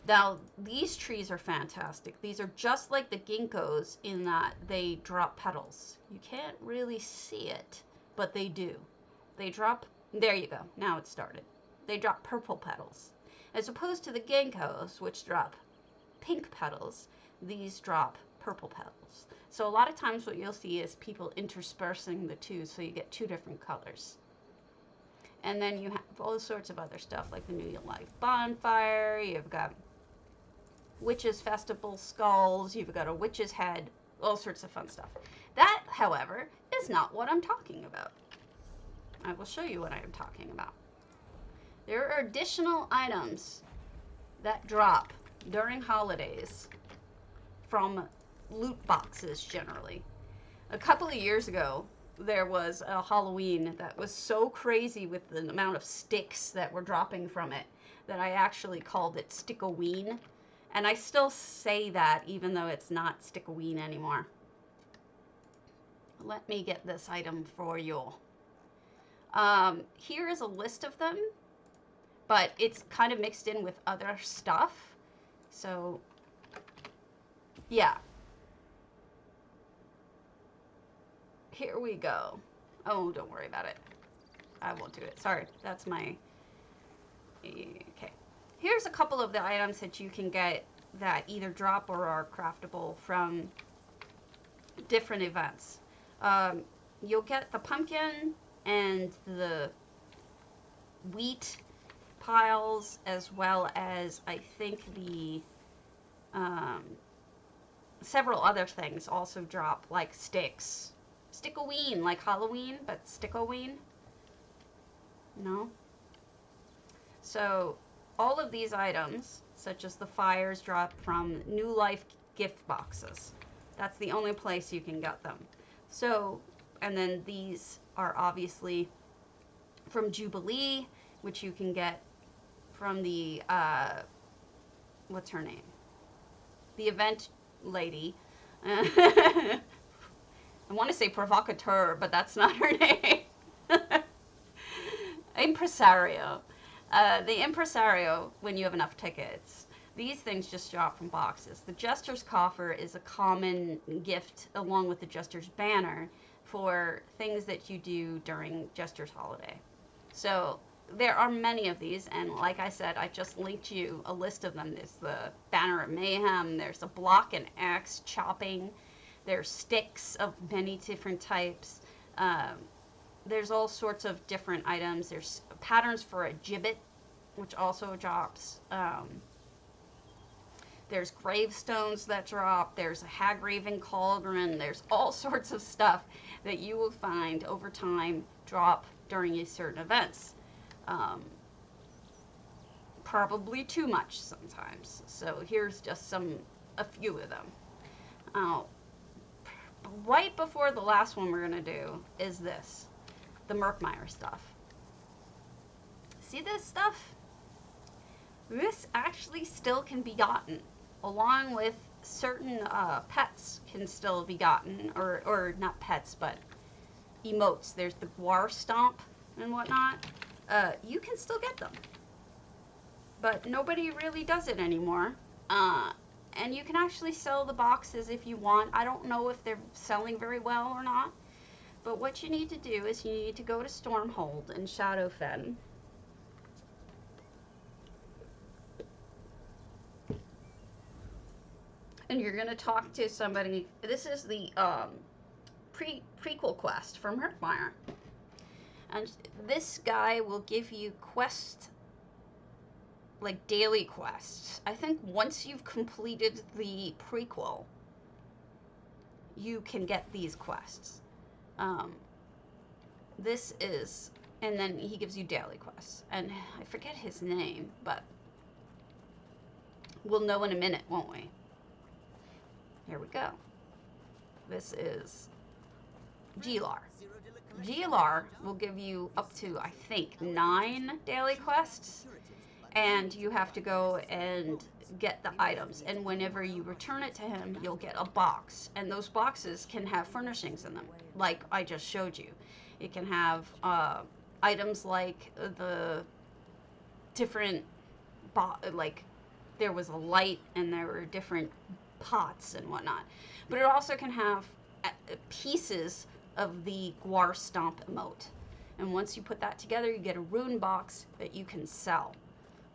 Now, these trees are fantastic. These are just like the ginkgos in that they drop petals. You can't really see it, but they do. They drop, there you go, now it started. They drop purple petals. As opposed to the ginkgos, which drop pink petals, these drop purple petals. So a lot of times what you'll see is people interspersing the two, so you get 2 different colors. And then you have all sorts of other stuff, like the New Life Bonfire, you've got Witches Festival skulls, you've got a witch's head, all sorts of fun stuff. That, however, is not what I'm talking about. I will show you what I am talking about. There are additional items that drop during holidays from loot boxes generally. A couple of years ago, there was a Halloween that was so crazy with the amount of sticks that were dropping from it that I actually called it Stickoween. And I still say that even though it's not Stickoween anymore. Let me get this item for you. Here is a list of them, but it's kind of mixed in with other stuff. So, yeah. Here we go. Oh, don't worry about it. I won't do it. Sorry, that's my... Okay. here's a couple of the items that you can get that either drop or are craftable from different events. You'll get the pumpkin and the wheat piles, as well as I think the several other things also drop, like sticks. Stickoween, like Halloween, but Stickoween. No? So, all of these items, such as the fires, drop from New Life gift boxes. That's the only place you can get them. So, and then these are obviously from Jubilee, which you can get from the, what's her name? The event lady. I want to say provocateur, but that's not her name. Impresario. The impresario, when you have enough tickets, these things just drop from boxes. The Jester's Coffer is a common gift along with the Jester's Banner for things that you do during Jester's Holiday. So there are many of these, and like I said, I just linked you a list of them. There's the Banner of Mayhem, there's a block and axe chopping, there's sticks of many different types, there's all sorts of different items. There's patterns for a gibbet, which also drops. There's gravestones that drop. There's a hag-raven cauldron. There's all sorts of stuff that you will find over time drop during these certain events. Probably too much sometimes. So here's just a few of them. Right before the last one we're going to do is this. The Merkmeyer stuff. See this stuff? This actually still can be gotten, along with certain pets can still be gotten, or not pets, but emotes. There's the Guar Stomp and whatnot. You can still get them, but nobody really does it anymore. And you can actually sell the boxes if you want. I don't know if they're selling very well or not. But what you need to do is you need to go to Stormhold and Shadowfen. And you're going to talk to somebody. This is the prequel quest from Merkmeyer. And this guy will give you quests, like daily quests. I think once you've completed the prequel, you can get these quests. This is, and then he gives you daily quests, and I forget his name, but we'll know in a minute, won't we? Here we go. This is Gilar. Gilar will give you up to, I think, 9 daily quests, and you have to go and get the items, and whenever you return it to him, you'll get a box, and those boxes can have furnishings in them, like I just showed you. It can have items like the different, like there was a light and there were different pots and whatnot, but it also can have pieces of the Guar Stomp emote, and once you put that together, you get a rune box that you can sell.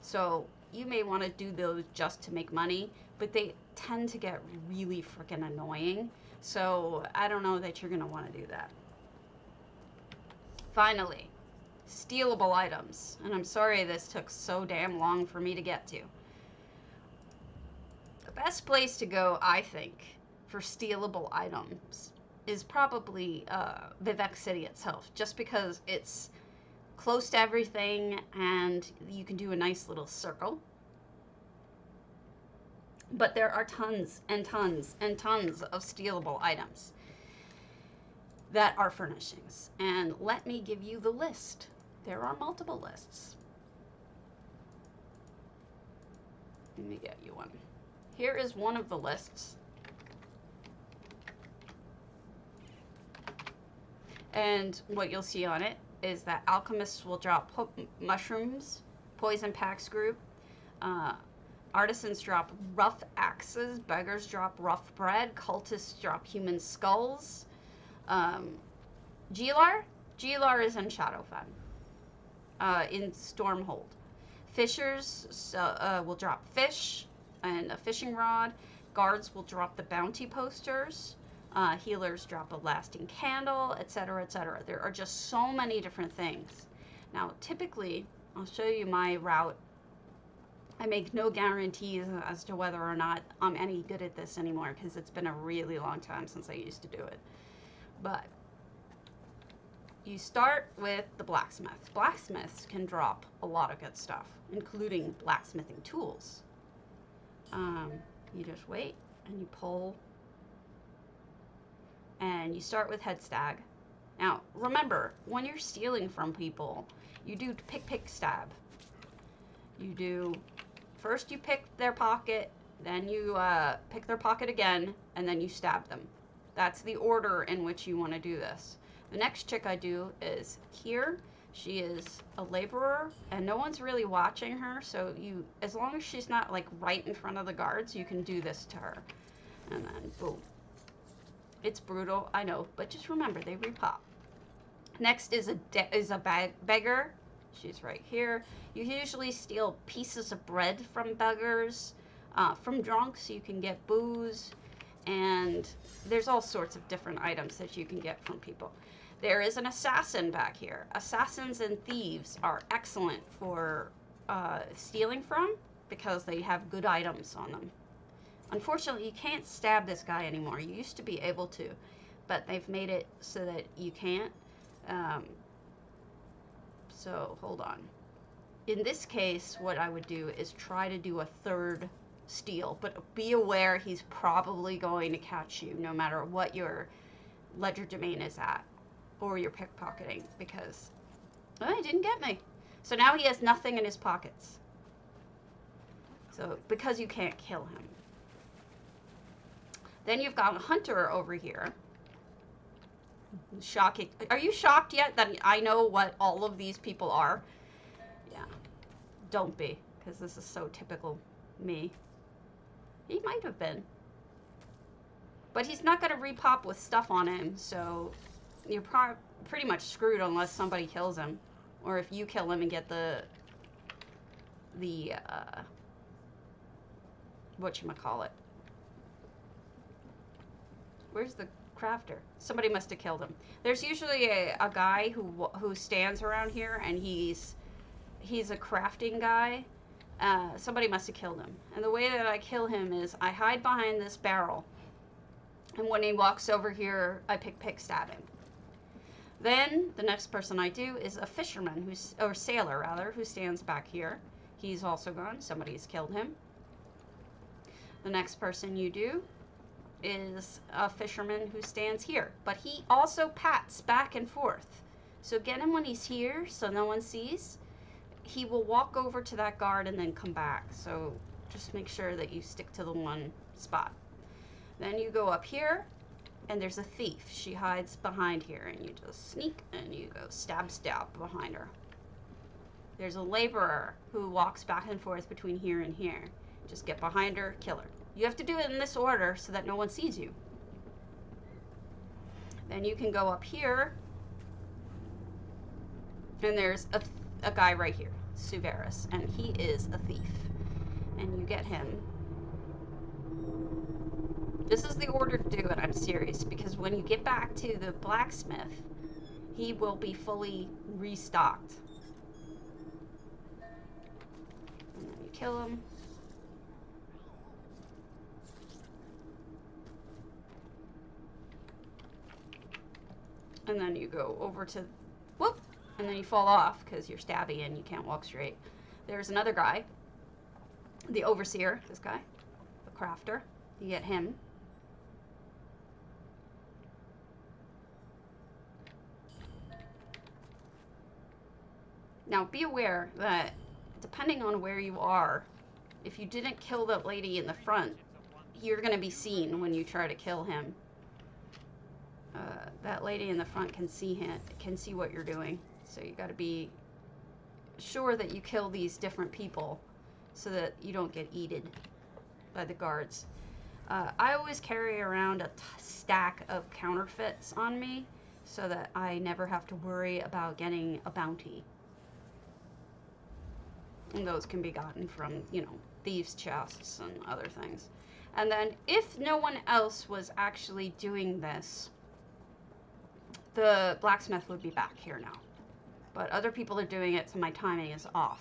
So you may want to do those just to make money, but they tend to get really freaking annoying. So I don't know that you're going to want to do that. Finally, stealable items. And I'm sorry this took so damn long for me to get to. The best place to go, I think, for stealable items is probably Vivec City itself, just because it's close to everything and you can do a nice little circle. But there are tons and tons and tons of stealable items that are furnishings. And let me give you the list. There are multiple lists. Let me get you one. Here is one of the lists. And what you'll see on it is that alchemists will drop mushrooms, poison packs group, artisans drop rough axes, beggars drop rough bread, cultists drop human skulls. Gilar is in Shadowfen, in Stormhold. Fishers will drop fish and a fishing rod. Guards will drop the bounty posters. Healers drop a lasting candle, etc., etc. There are just so many different things. Now, typically, I'll show you my route. I make no guarantees as to whether or not I'm any good at this anymore because it's been a really long time since I used to do it. But you start with the blacksmith. Blacksmiths can drop a lot of good stuff, including blacksmithing tools. You just wait and you pull, and you start with head stag. Now, remember, when you're stealing from people, you do pick, stab. You do, first you pick their pocket, then you pick their pocket again, and then you stab them. That's the order in which you want to do this. The next chick I do is here. She is a laborer, and no one's really watching her, so you, as long as she's not like right in front of the guards, you can do this to her. And then boom. It's brutal, I know, but just remember, they repop. Next is a beggar. She's right here. You usually steal pieces of bread from beggars. From drunks, you can get booze, and there's all sorts of different items that you can get from people. There is an assassin back here. Assassins and thieves are excellent for stealing from because they have good items on them. Unfortunately, you can't stab this guy anymore. You used to be able to, but they've made it so that you can't. So hold on. In this case, what I would do is try to do a third steal, but be aware he's probably going to catch you no matter what your ledger domain is at or your pickpocketing, because he didn't get me. So now he has nothing in his pockets. So because you can't kill him. Then you've got a hunter over here. Shocking. Are you shocked yet that I know what all of these people are? Yeah. Don't be, because this is so typical me. He might have been. But he's not going to repop with stuff on him, so you're pretty much screwed unless somebody kills him. Or if you kill him and get the whatchamacallit. Where's the crafter? Somebody must have killed him. There's usually a guy who stands around here, and he's a crafting guy. Somebody must have killed him. And the way that I kill him is I hide behind this barrel, and when he walks over here, I pick stab him. Then the next person I do is a fisherman, or sailor rather, who stands back here. He's also gone. Somebody's killed him. The next person you do is a fisherman who stands here, but he also pats back and forth. So get him when he's here so no one sees. He will walk over to that guard and then come back. So just make sure that you stick to the one spot. Then you go up here, and there's a thief. She hides behind here, and you just sneak and you go stab behind her. There's a laborer who walks back and forth between here and here. Just get behind her, kill her. You have to do it in this order so that no one sees you. Then you can go up here, and there's a guy right here, Suveris, and he is a thief. And you get him. This is the order to do it, I'm serious, because when you get back to the blacksmith, he will be fully restocked. And then you kill him. And then you go over to, whoop, and then you fall off because you're stabby and you can't walk straight. There's another guy, the overseer, this guy, the crafter. You get him. Now be aware that depending on where you are, if you didn't kill that lady in the front, you're going to be seen when you try to kill him. That lady in the front can see what you're doing. So you got to be sure that you kill these different people so that you don't get eaten by the guards. I always carry around a stack of counterfeits on me so that I never have to worry about getting a bounty. And those can be gotten from, you know, thieves' chests and other things. And then if no one else was actually doing this, the blacksmith would be back here now. But other people are doing it, so my timing is off.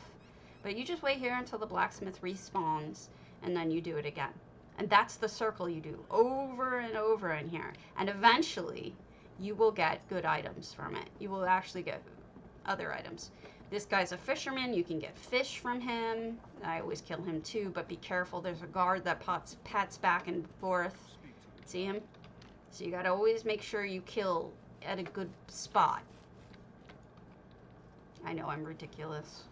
But you just wait here until the blacksmith respawns, and then you do it again. And that's the circle you do over and over in here. And eventually, you will get good items from it. You will actually get other items. This guy's a fisherman. You can get fish from him. I always kill him too, but be careful. There's a guard that pats back and forth. See him? So you gotta always make sure you kill at a good spot. I know I'm ridiculous.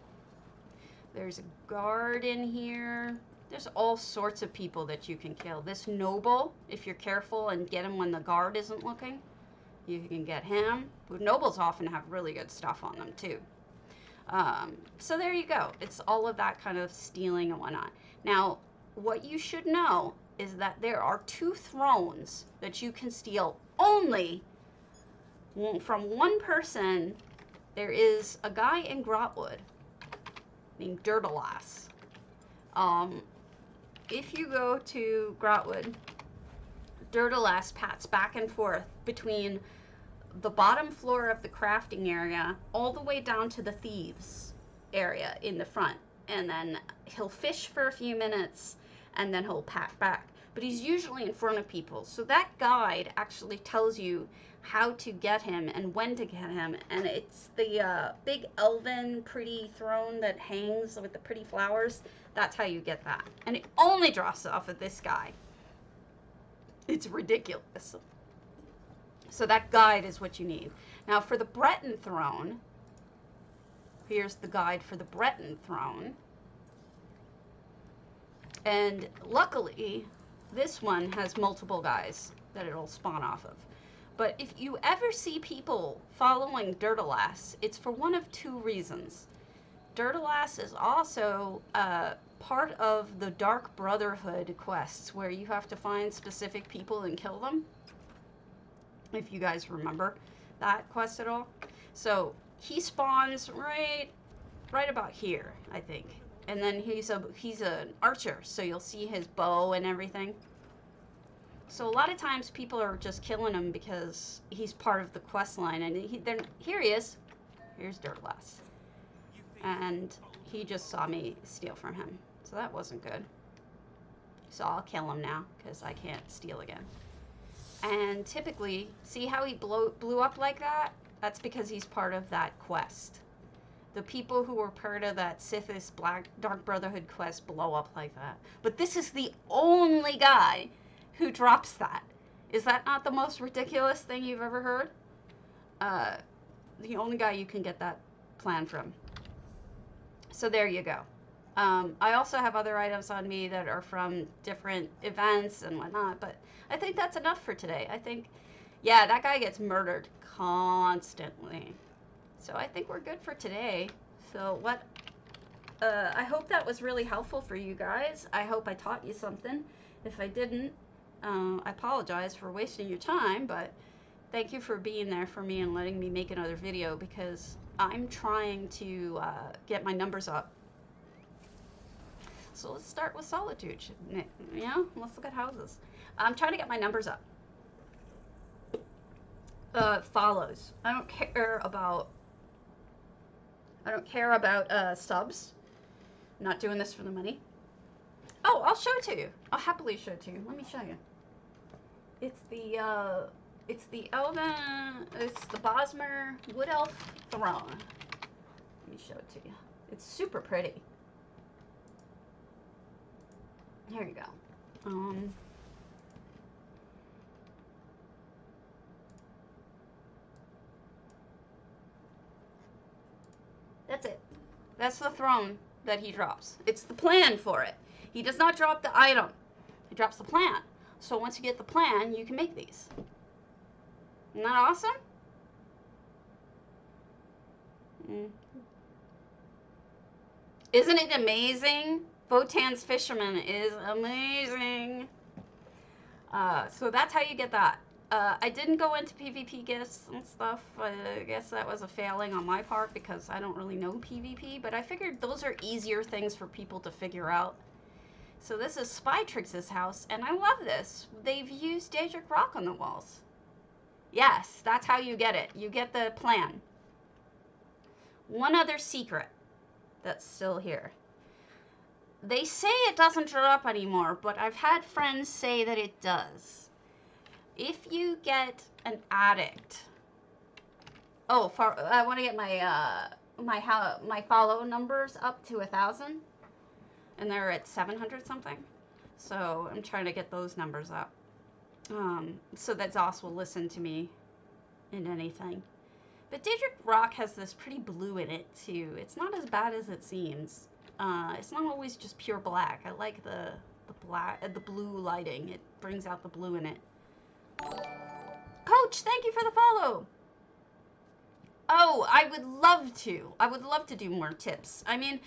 There's a guard in here. There's all sorts of people that you can kill. This noble, if you're careful and get him when the guard isn't looking, you can get him. But nobles often have really good stuff on them too. So there you go. It's all of that kind of stealing and whatnot. Now, what you should know is that there are 2 thrones that you can steal only from one person. There is a guy in Grotwood named Dirtlass. If you go to Grotwood, Dirtlass pats back and forth between the bottom floor of the crafting area all the way down to the thieves area in the front. And then he'll fish for a few minutes and then he'll pat back. But he's usually in front of people. So that guide actually tells you how to get him and when to get him. And it's the big elven pretty throne that hangs with the pretty flowers. That's how you get that. And it only drops off of this guy. It's ridiculous. So that guide is what you need. Now for the Breton throne, here's the guide for the Breton throne. And luckily, this one has multiple guys that it'll spawn off of. But if you ever see people following Dirtlass, it's for one of 2 reasons. Dirtlass is also part of the Dark Brotherhood quests where you have to find specific people and kill them. If you guys remember that quest at all. So he spawns right about here, I think. And then he's an archer, so you'll see his bow and everything. So a lot of times people are just killing him because he's part of the quest line. And then here he is. Here's Dirtlass. And he just saw me steal from him. So that wasn't good. So I'll kill him now because I can't steal again. And typically, see how he blew up like that? That's because he's part of that quest. The people who were part of that Sithis Dark Brotherhood quest blow up like that. But this is the only guy who drops that. Is that not the most ridiculous thing you've ever heard? The only guy you can get that plan from. So there you go. I also have other items on me that are from different events and whatnot, but I think that's enough for today. I think, yeah, that guy gets murdered constantly. So I think we're good for today. So I hope that was really helpful for you guys. I hope I taught you something. If I didn't, I apologize for wasting your time, but thank you for being there for me and letting me make another video because I'm trying to get my numbers up. So let's start with Solitude. You know, let's look at houses. I'm trying to get my numbers up. Follows. I don't care about subs. I'm not doing this for the money. Oh, I'll show it to you. I'll happily show it to you. Let me show you. It's the Bosmer Wood Elf Throne. Let me show it to you. It's super pretty. Here you go. That's it. That's the throne that he drops. It's the plan for it. He does not drop the item. He drops the plan. So once you get the plan, you can make these. Isn't that awesome? Isn't it amazing? Votan's Fisherman is amazing. So that's how you get that. I didn't go into PvP gifts and stuff. I guess that was a failing on my part because I don't really know PvP, but I figured those are easier things for people to figure out. So this is Spytrix's house, and I love this. They've used Daedric rock on the walls. Yes, that's how you get it. You get the plan. One other secret that's still here. They say it doesn't drop anymore, but I've had friends say that it does. If you get an addict, I want to get my follow numbers up to 1,000, and they're at 700 something. So I'm trying to get those numbers up, so that Zoss will listen to me in anything. But Daedric rock has this pretty blue in it too. It's not as bad as it seems. It's not always just pure black. I like the blue lighting. It brings out the blue in it. Coach, thank you for the follow. Oh, I would love to. I would love to do more tips. I mean,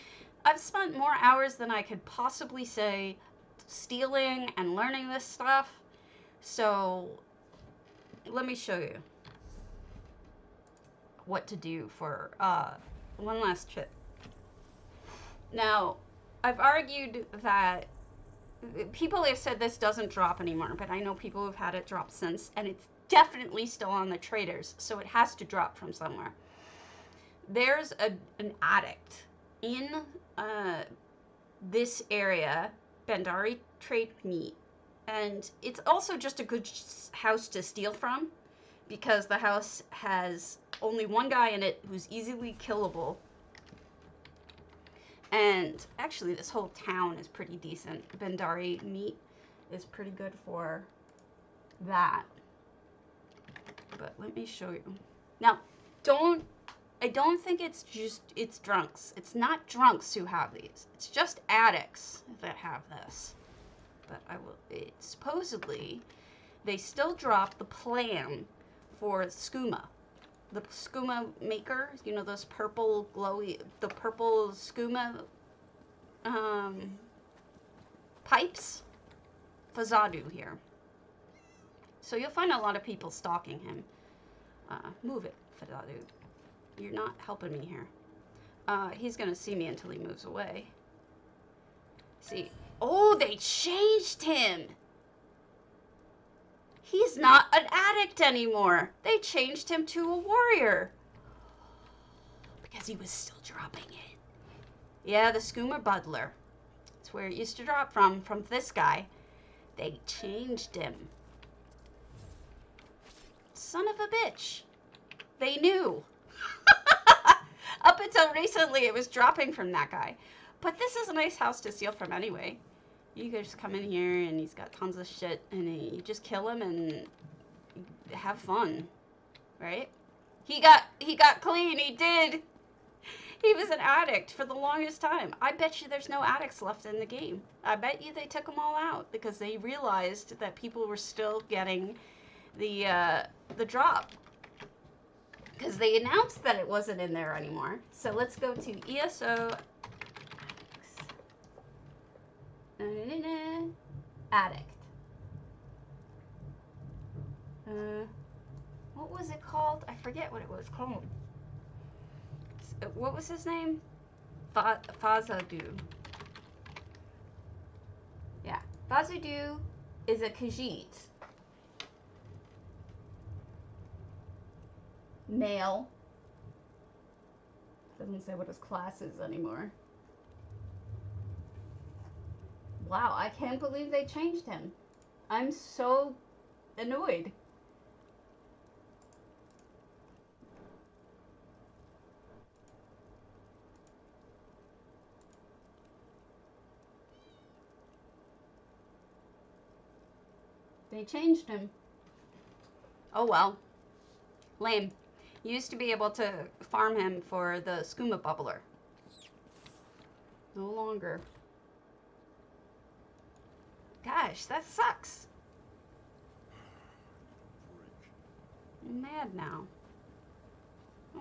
I've spent more hours than I could possibly say stealing and learning this stuff. So, let me show you what to do for one last tip. Now, I've argued that people have said this doesn't drop anymore, but I know people who've had it drop since, and it's definitely still on the traders, so it has to drop from somewhere. There's an addict in this area, Bandari Trade Meat, and it's also just a good house to steal from, because the house has only one guy in it who's easily killable. And actually, this whole town is pretty decent. Bandari meat is pretty good for that. But let me show you. Now, I don't think it's drunks. It's not drunks who have these. It's just addicts that have this. But supposedly, they still drop the plan for skooma. The skooma maker, you know, those purple glowy, the purple skooma pipes. Fazadu here. So you'll find a lot of people stalking him. Move it, Fazadu. You're not helping me here. He's gonna see me until he moves away. See, oh, they changed him. He's not an addict anymore. They changed him to a warrior. Because he was still dropping it. Yeah, the skooma butler. That's where it used to drop from this guy. They changed him. Son of a bitch. They knew. Up until recently, it was dropping from that guy. But this is a nice house to steal from anyway. You guys come in here and he's got tons of shit and you just kill him and have fun, right? He got clean, he did. He was an addict for the longest time. I bet you there's no addicts left in the game. I bet you they took them all out because they realized that people were still getting the drop. Because they announced that it wasn't in there anymore. So let's go to ESO addict. What was it called? I forget what it was called. What was his name? Fazadu. Yeah. Fazadu is a Khajiit. Male. Doesn't say what his class is anymore. Wow, I can't believe they changed him. I'm so annoyed. They changed him. Oh well. Lame. You used to be able to farm him for the skooma bubbler. No longer. Gosh, that sucks. I'm mad now.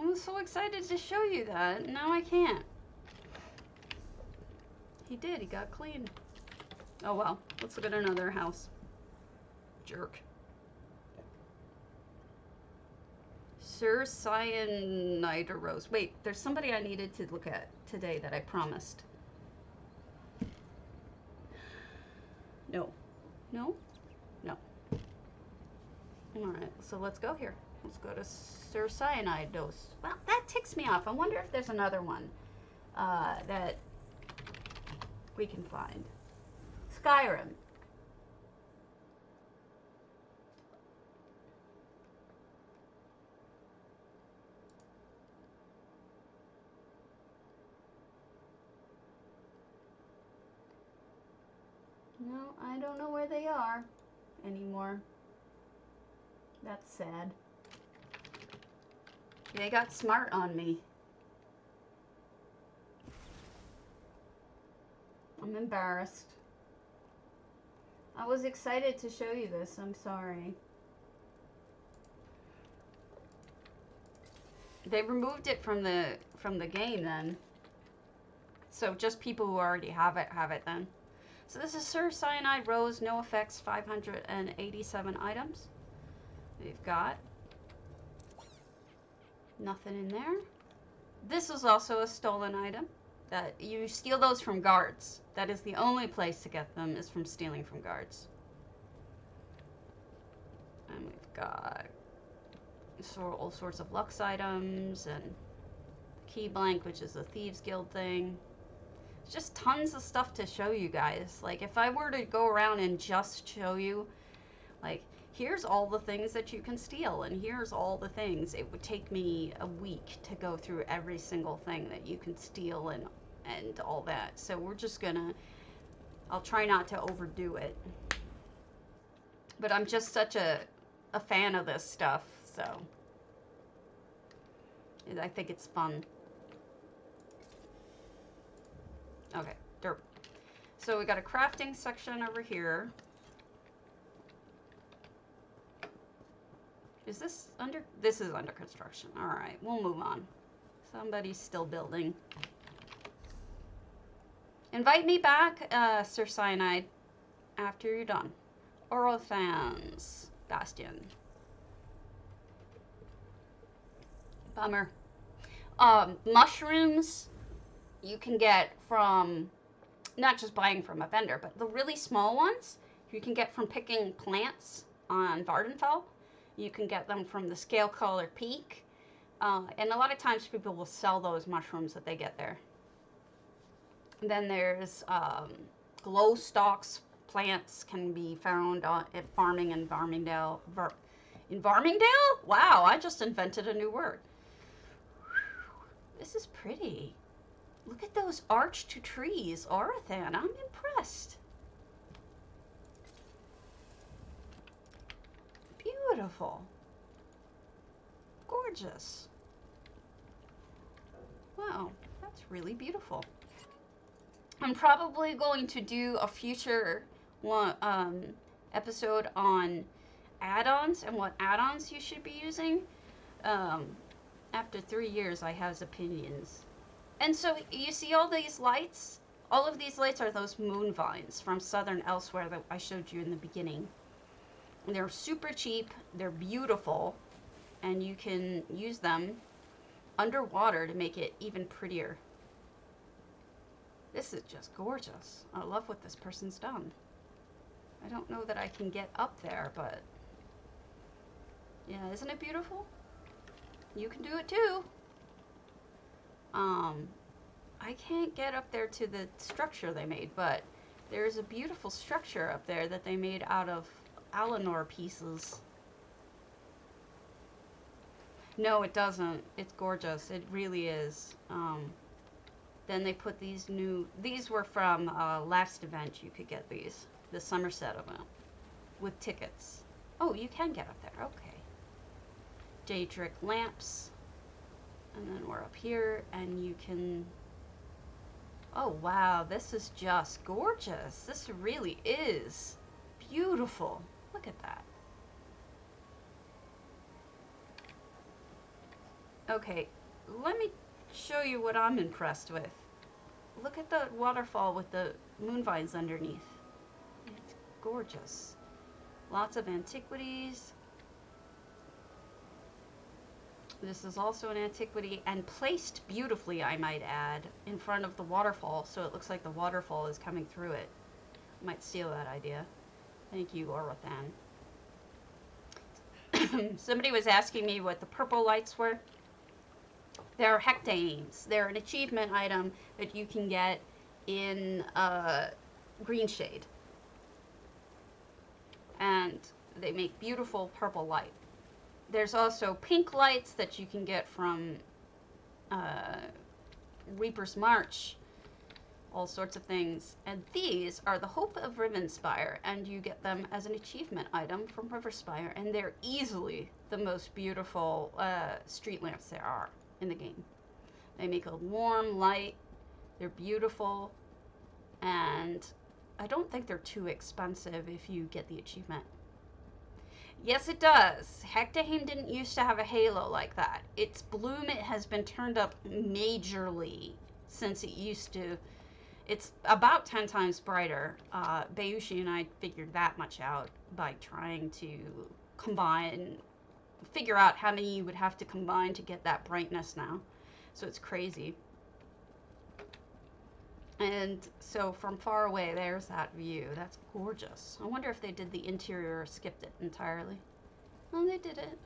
I was so excited to show you that. Now I can't. He did. He got clean. Oh well. Let's look at another house. Jerk. Sir Cyanide Rose. Wait, there's somebody I needed to look at today that I promised. No. No? No. Alright, so let's go here. Let's go to Sir Cyanide Dose. Well, that ticks me off. I wonder if there's another one that we can find. Skyrim. No, I don't know where they are anymore. That's sad. They got smart on me. I'm embarrassed. I was excited to show you this. I'm sorry. They removed it from the game then. So just people who already have it then. So this is Sir Cyanide Rose, no effects, 587 items. We've got nothing in there. This is also a stolen item. That you steal those from guards. That is the only place to get them, is from stealing from guards. And we've got all sorts of Lux items and Key Blank, which is a Thieves Guild thing. Just tons of stuff to show you guys. Like, if I were to go around and just show you, like, here's all the things that you can steal, and here's all the things, it would take me a week to go through every single thing that you can steal and all that. So we're just gonna, I'll try not to overdo it. But I'm just such a fan of this stuff, so I think it's fun. Okay, dirt. So we got a crafting section over here. Is this under? This is under construction. All right, we'll move on. Somebody's still building. Invite me back, Sir Cyanide, after you're done. Orothan's Bastion. Bummer. Mushrooms you can get from, not just buying from a vendor, but the really small ones you can get from picking plants on Vardenfell. You can get them from the Scale Color Peak. And a lot of times people will sell those mushrooms that they get there. And then there's glow stalks plants can be found at farming in Varmingdale. In Varmingdale? Wow, I just invented a new word. This is pretty. Look at those arched trees, Orathan. I'm impressed. Beautiful. Gorgeous. Wow, that's really beautiful. I'm probably going to do a future one episode on add-ons and what add-ons you should be using. After 3 years, I have opinions. And so you see all these lights? All of these lights are those moon vines from Southern Elsewhere that I showed you in the beginning. They're super cheap, they're beautiful, and you can use them underwater to make it even prettier. This is just gorgeous. I love what this person's done. I don't know that I can get up there, but yeah, isn't it beautiful? You can do it too. I can't get up there to the structure they made, but there's a beautiful structure up there that they made out of Alinor pieces. No, it doesn't. It's gorgeous. It really is. Then they put these were from last event. You could get these, the Somerset event, with tickets. Oh, you can get up there. Okay. Daedric lamps. And then we're up here, and you can... Oh, wow. This is just gorgeous. This really is beautiful. Look at that. Okay, let me show you what I'm impressed with. Look at the waterfall with the moon vines underneath. It's gorgeous. Lots of antiquities. This is also an antiquity and placed beautifully, I might add, in front of the waterfall, so it looks like the waterfall is coming through it. Might steal that idea. Thank you, Orothan. Somebody was asking me what the purple lights were. They're hectames. They're an achievement item that you can get in green shade. And they make beautiful purple light. There's also pink lights that you can get from Reaper's March, all sorts of things. And these are the Hope of Rivenspire, and you get them as an achievement item from Riverspire, and they're easily the most beautiful street lamps there are in the game. They make a warm light, they're beautiful, and I don't think they're too expensive if you get the achievement. Yes, it does. Hectahame didn't used to have a halo like that. Its bloom, it has been turned up majorly since it used to. It's about 10 times brighter. Bayushi and I figured that much out by trying to figure out how many you would have to combine to get that brightness now. So it's crazy. And so from far away, there's that view. That's gorgeous. I wonder if they did the interior or skipped it entirely. Oh, they did it.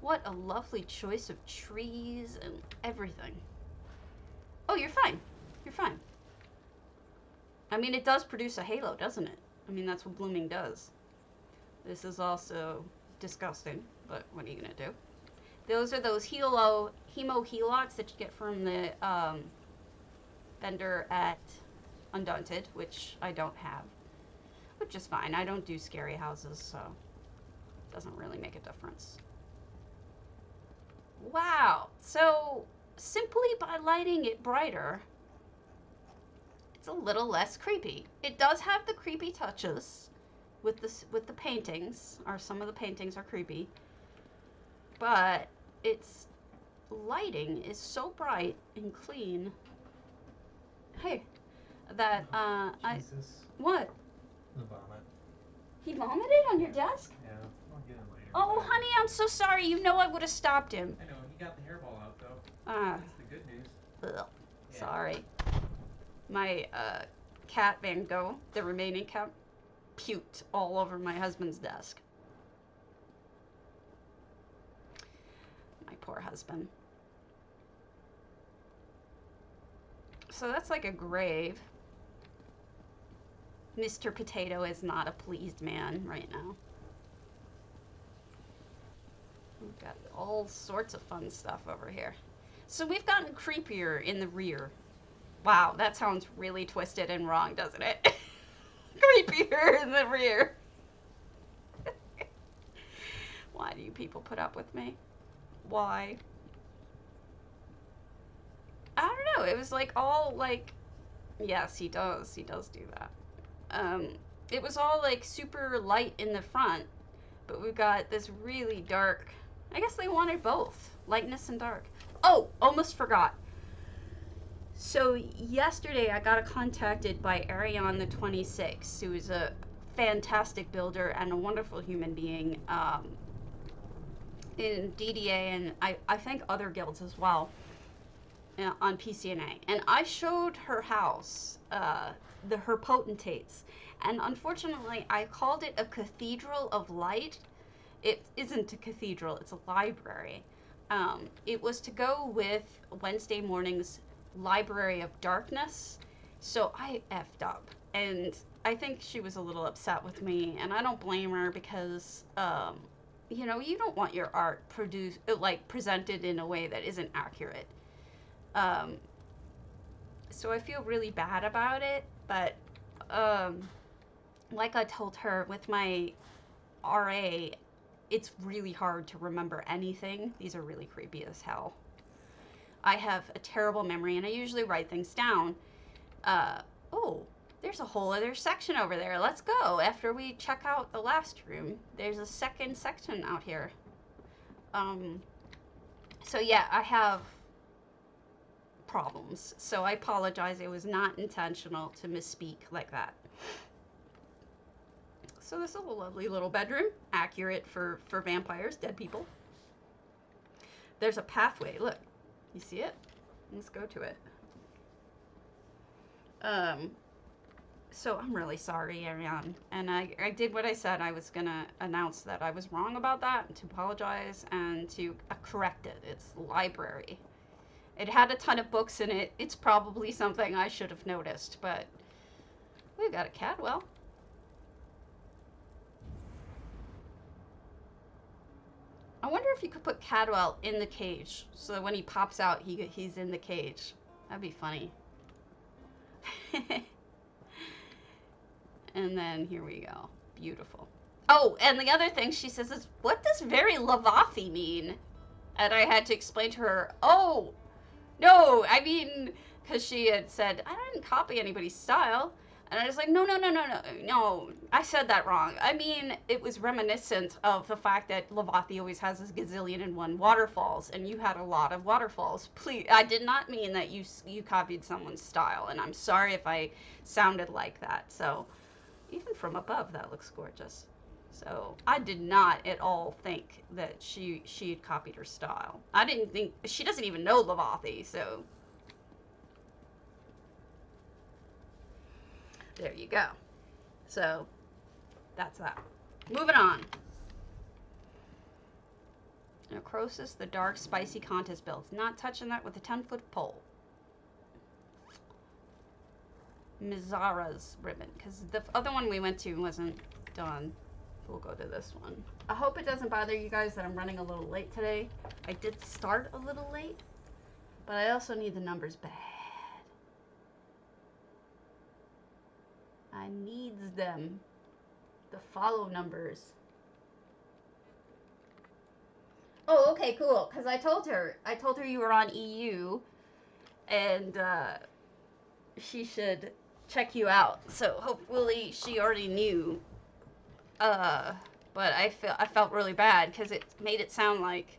What a lovely choice of trees and everything. Oh, you're fine. You're fine. I mean, it does produce a halo, doesn't it? I mean, that's what blooming does. This is also disgusting, but what are you going to do? Those are those hemo helots that you get from the vendor at Undaunted, which I don't have. Which is fine. I don't do scary houses, so it doesn't really make a difference. Wow. So simply by lighting it brighter, it's a little less creepy. It does have the creepy touches with the paintings, or some of the paintings are creepy, but its lighting is so bright and clean. Hey, that Jesus. What? The vomit. He vomited on your desk? Yeah, I'll get him later. Oh, honey, I'm so sorry. You know I would have stopped him. I know, he got the hairball out though. Ah. That's the good news. Ugh, Yeah. sorry. My cat Van Gogh, the remaining cat, puked all over my husband's desk. My poor husband. So that's like a grave. Mr. Potato is not a pleased man right now. We've got all sorts of fun stuff over here. So we've gotten creepier in the rear. Wow, that sounds really twisted and wrong, doesn't it? Creepier in the rear. Why do you people put up with me? Why? I don't know. It was like all like, yes, he does. He does do that. It was all like super light in the front, but we've got this really dark. I guess they wanted both, lightness and dark. Oh, almost forgot. So yesterday I got contacted by Ariane the 26, who is a fantastic builder and a wonderful human being in DDA and I think other guilds as well on PCNA. And I showed her house, her potentates, and unfortunately I called it a cathedral of light. It isn't a cathedral, it's a library. It was to go with Wednesday morning's Library of Darkness, so I effed up, and I think she was a little upset with me, and I don't blame her because, you know, you don't want your art presented in a way that isn't accurate. So I feel really bad about it, but like I told her with my RA, it's really hard to remember anything. These are really creepy as hell. I have a terrible memory, and I usually write things down. Oh, there's a whole other section over there. Let's go. After we check out the last room, there's a second section out here. So yeah, I have problems. So I apologize. It was not intentional to misspeak like that. So this is a lovely little bedroom, accurate for vampires, dead people. There's a pathway. Look, you see it? Let's go to it. So I'm really sorry, Ariane. And I did what I said. I was going to announce that I was wrong about that, and to apologize, and to correct it. It's the library. It had a ton of books in it. It's probably something I should have noticed, but we've got a Cadwell. I wonder if you could put Cadwell in the cage, so that when he pops out, he's in the cage. That'd be funny. And then here we go. Beautiful. Oh, and the other thing she says is, what does very velothi mean? And I had to explain to her, oh, no, I mean, because she had said, I didn't copy anybody's style. And I was like, no, I said that wrong. I mean, it was reminiscent of the fact that Velothi always has this gazillion and one waterfalls, and you had a lot of waterfalls. Please, I did not mean that you copied someone's style, and I'm sorry if I sounded like that. So, even from above, that looks gorgeous. So, I did not at all think that she had copied her style. I didn't think, she doesn't even know Velothi, so... There you go. So, that's that. Moving on. Necrosis, the dark, spicy contest builds. Not touching that with a 10-foot pole. Mizara's ribbon, because the other one we went to wasn't done. We'll go to this one. I hope it doesn't bother you guys that I'm running a little late today. I did start a little late, but I also need the numbers bad. I needs them. The follow numbers. Oh, okay, cool. Because I told her you were on EU, and she should check you out. So hopefully she already knew. But I felt really bad because it made it sound like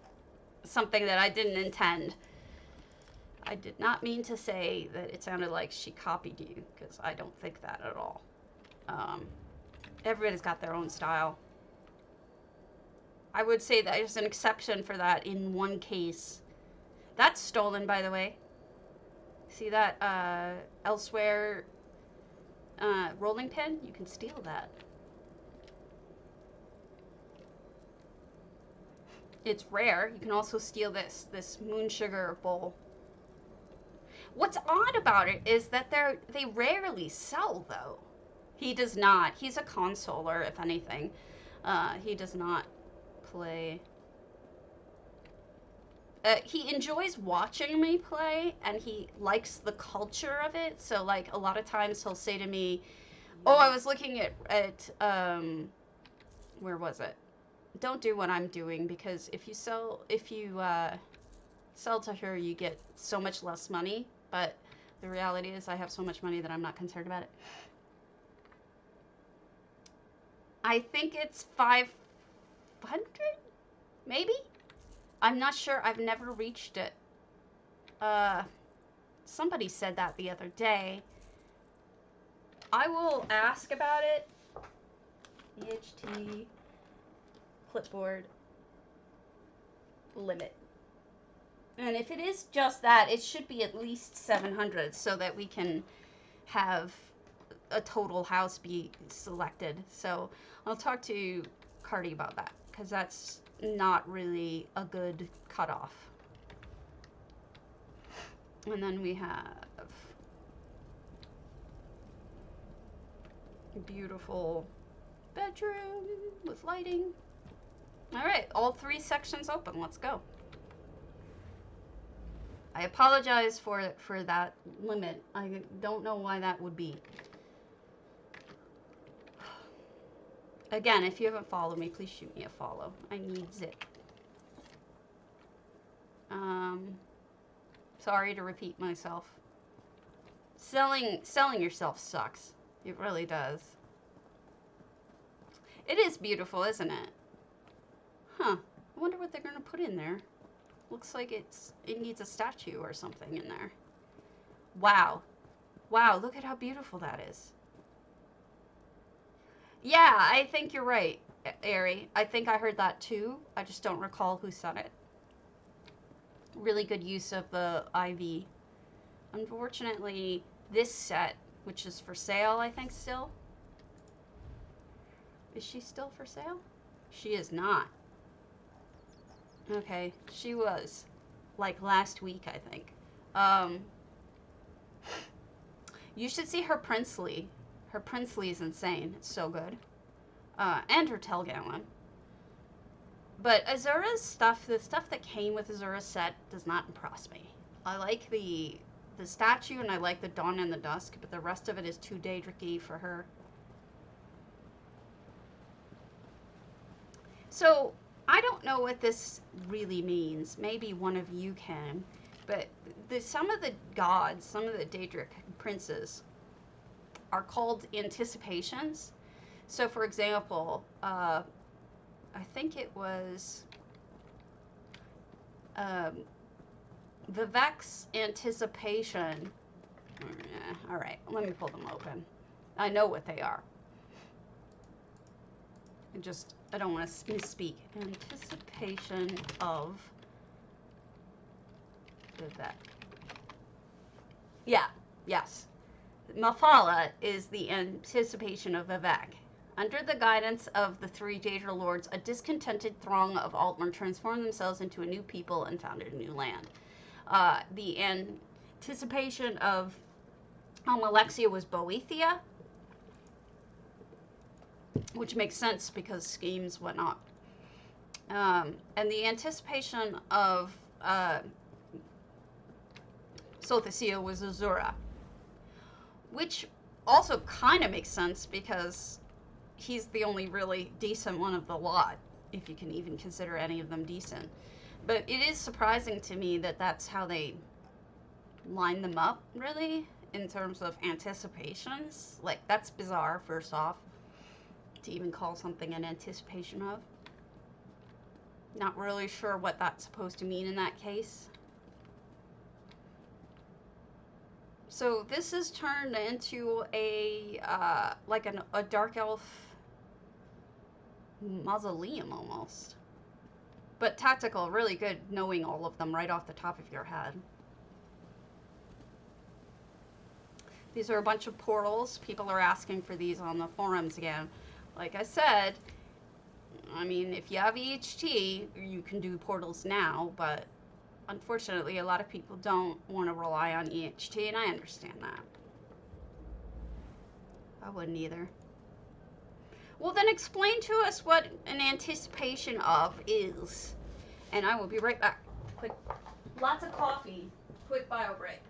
something that I didn't intend. I did not mean to say that it sounded like she copied you, because I don't think that at all. Everybody's got their own style. I would say that there's an exception for that in one case. That's stolen, by the way. See that elsewhere rolling pin? You can steal that. It's rare. You can also steal this moon sugar bowl. What's odd about it is that they rarely sell, though. He does not. He's a consoler, if anything. He does not play. He enjoys watching me play, and he likes the culture of it. So, like, a lot of times he'll say to me, oh, I was looking at where was it? Don't do what I'm doing, because if you sell to her, you get so much less money. But the reality is I have so much money that I'm not concerned about it. I think it's 500, maybe? I'm not sure. I've never reached it. Somebody said that the other day. I will ask about it. EHT clipboard limit. And if it is just that, it should be at least 700 so that we can have a total house be selected. So I'll talk to Cardi about that, because that's not really a good cutoff. And then we have a beautiful bedroom with lighting. All right, all 3 sections open. Let's go. I apologize for that limit. I don't know why that would be. Again, if you haven't followed me, please shoot me a follow. I needs it. Sorry to repeat myself. Selling yourself sucks. It really does. It is beautiful, isn't it? Huh. I wonder what they're gonna put in there. Looks like it needs a statue or something in there. Wow. Wow, look at how beautiful that is. Yeah, I think you're right, Ari. I think I heard that too. I just don't recall who said it. Really good use of the IV. Unfortunately, this set, which is for sale, I think still. Is she still for sale? She is not. Okay, she was. Like last week, I think. You should see her Princely. Her Princely is insane. It's so good. And her Telgallon. But Azura's stuff, the stuff that came with Azura's set, does not impress me. I like the statue and I like the Dawn and the Dusk, but the rest of it is too Daedric-y for her. So, I don't know what this really means. Maybe one of you can. But some of the gods, some of the Daedric princes, are called anticipations. So, for example, I think it was Vivek's anticipation. All right, let me pull them open. I know what they are. I don't want to misspeak. Anticipation of Vivek. Yeah, yes. Mafala is the anticipation of Vivek. Under the guidance of the three Daedra lords, a discontented throng of Altmer transformed themselves into a new people and founded a new land. The anticipation of Alexia was Boethia, which makes sense because schemes, whatnot. And the anticipation of Sothisia was Azura, which also kind of makes sense because he's the only really decent one of the lot, if you can even consider any of them decent. But it is surprising to me that that's how they line them up, really, in terms of anticipations. Like, that's bizarre, first off, to even call something an anticipation of. Not really sure what that's supposed to mean in that case. So this is turned into a dark elf mausoleum almost. But tactical, really good knowing all of them right off the top of your head. These are a bunch of portals. People are asking for these on the forums again. Like I said, I mean, if you have EHT, you can do portals now, but unfortunately, a lot of people don't want to rely on EHT, and I understand that. I wouldn't either. Well, then explain to us what an anticipation of is. And I will be right back. Quick, lots of coffee. Quick bio break.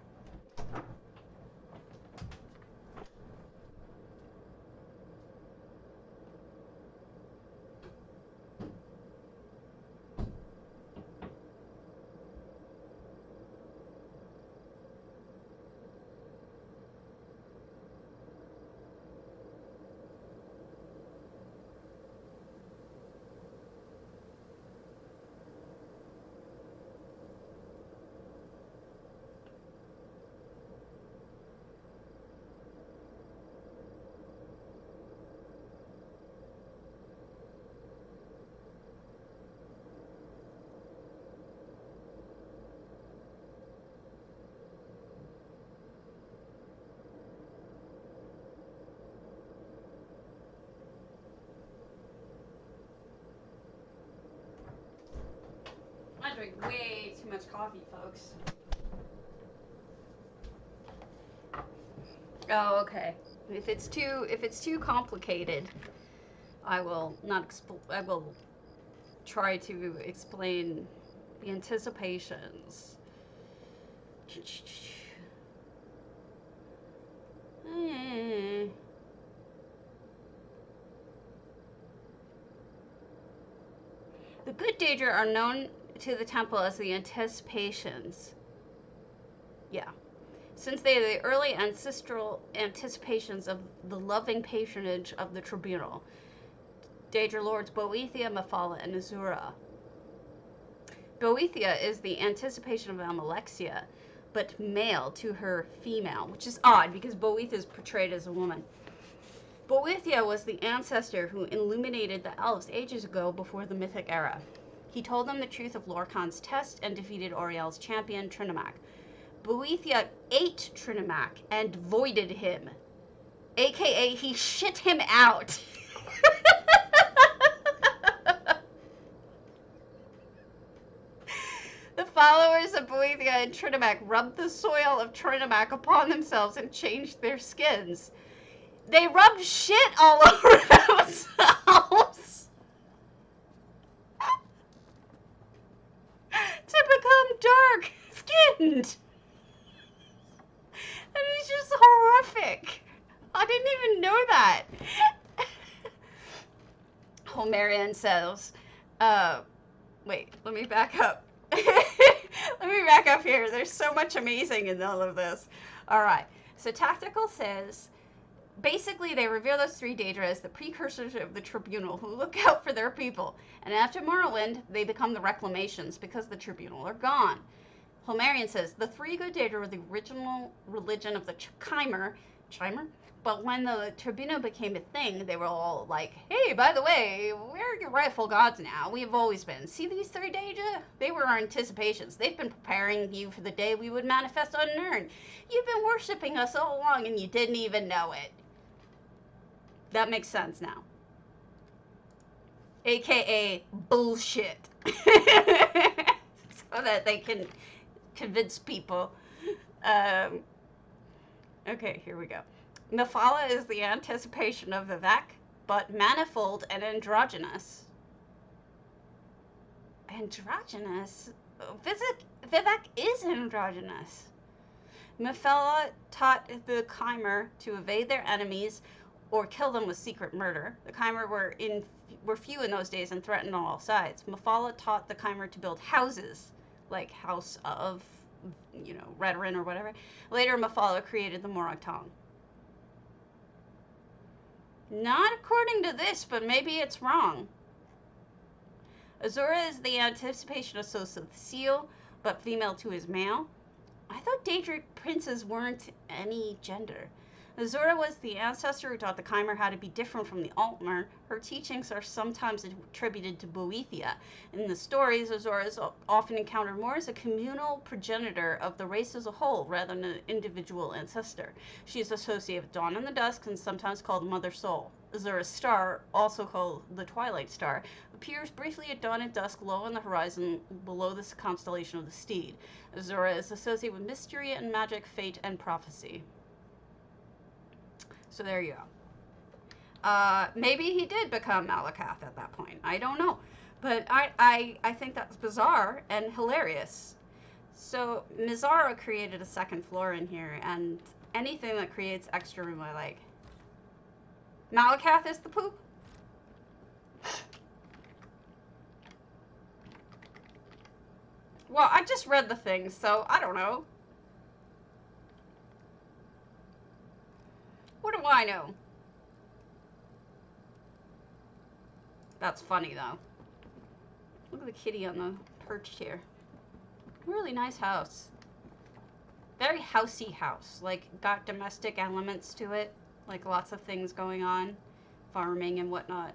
I drink way too much coffee, folks. Oh, okay. If it's too complicated, I will try to explain the anticipations. The good Daedra are known to the temple as the anticipations. Yeah. Since they are the early ancestral anticipations of the loving patronage of the tribunal. Daedra lords Boethia, Mafala, and Azura. Boethia is the anticipation of Alexia, but male to her female, which is odd because Boethia is portrayed as a woman. Boethia was the ancestor who illuminated the elves ages ago before the Mythic era. He told them the truth of Lorkhan's test and defeated Oriel's champion, Trinimac. Boethia ate Trinimac and voided him, aka he shit him out. The followers of Boethia and Trinimac rubbed the soil of Trinimac upon themselves and changed their skins. They rubbed shit all over themselves to become dark-skinned. That is just horrific. I didn't even know that. Homerian says, wait, let me back up. Let me back up here. There's so much amazing in all of this. All right. So Tactical says, basically they revere those three Daedra as the precursors of the Tribunal who look out for their people. And after Morrowind, they become the Reclamations because the Tribunal are gone. Homerian says, the three good Daedra were the original religion of the Chimer, but when the Tribunal became a thing, they were all like, hey, by the way, we're your rightful gods now. We have always been. See these three Daedra? They were our anticipations. They've been preparing you for the day we would manifest unearned. You've been worshipping us all along and you didn't even know it. That makes sense now. AKA bullshit. So that they can convince people. Okay, here we go. Mephala is the anticipation of Vivek, but manifold and androgynous. Androgynous? Vivek is androgynous. Mephala taught the Chimer to evade their enemies or kill them with secret murder. The Chimer were few in those days and threatened on all sides. Mephala taught the Chimer to build houses, like House of, Redoran or whatever. Later, Mephala created the Morag Tong. Not according to this, but maybe it's wrong. Azura is the anticipation of Sosa the Seal, but female to his male. I thought Daedric princes weren't any gender. Azura was the ancestor who taught the Chimer how to be different from the Altmer. Her teachings are sometimes attributed to Boethia. In the stories, Azura is often encountered more as a communal progenitor of the race as a whole, rather than an individual ancestor. She is associated with Dawn in the Dusk and sometimes called Mother Soul. Azura's star, also called the Twilight Star, appears briefly at dawn and dusk low on the horizon below the constellation of the Steed. Azura is associated with mystery and magic, fate, and prophecy. So there you go. Maybe he did become Malakath at that point. I don't know. But I think that's bizarre and hilarious. So Mizara created a second floor in here, and anything that creates extra room I like. Malakath is the poop? Well, I just read the thing, so I don't know. What do I know? That's funny, though. Look at the kitty on the perch here. Really nice house. Very housey house. Like, got domestic elements to it. Like, lots of things going on. Farming and whatnot.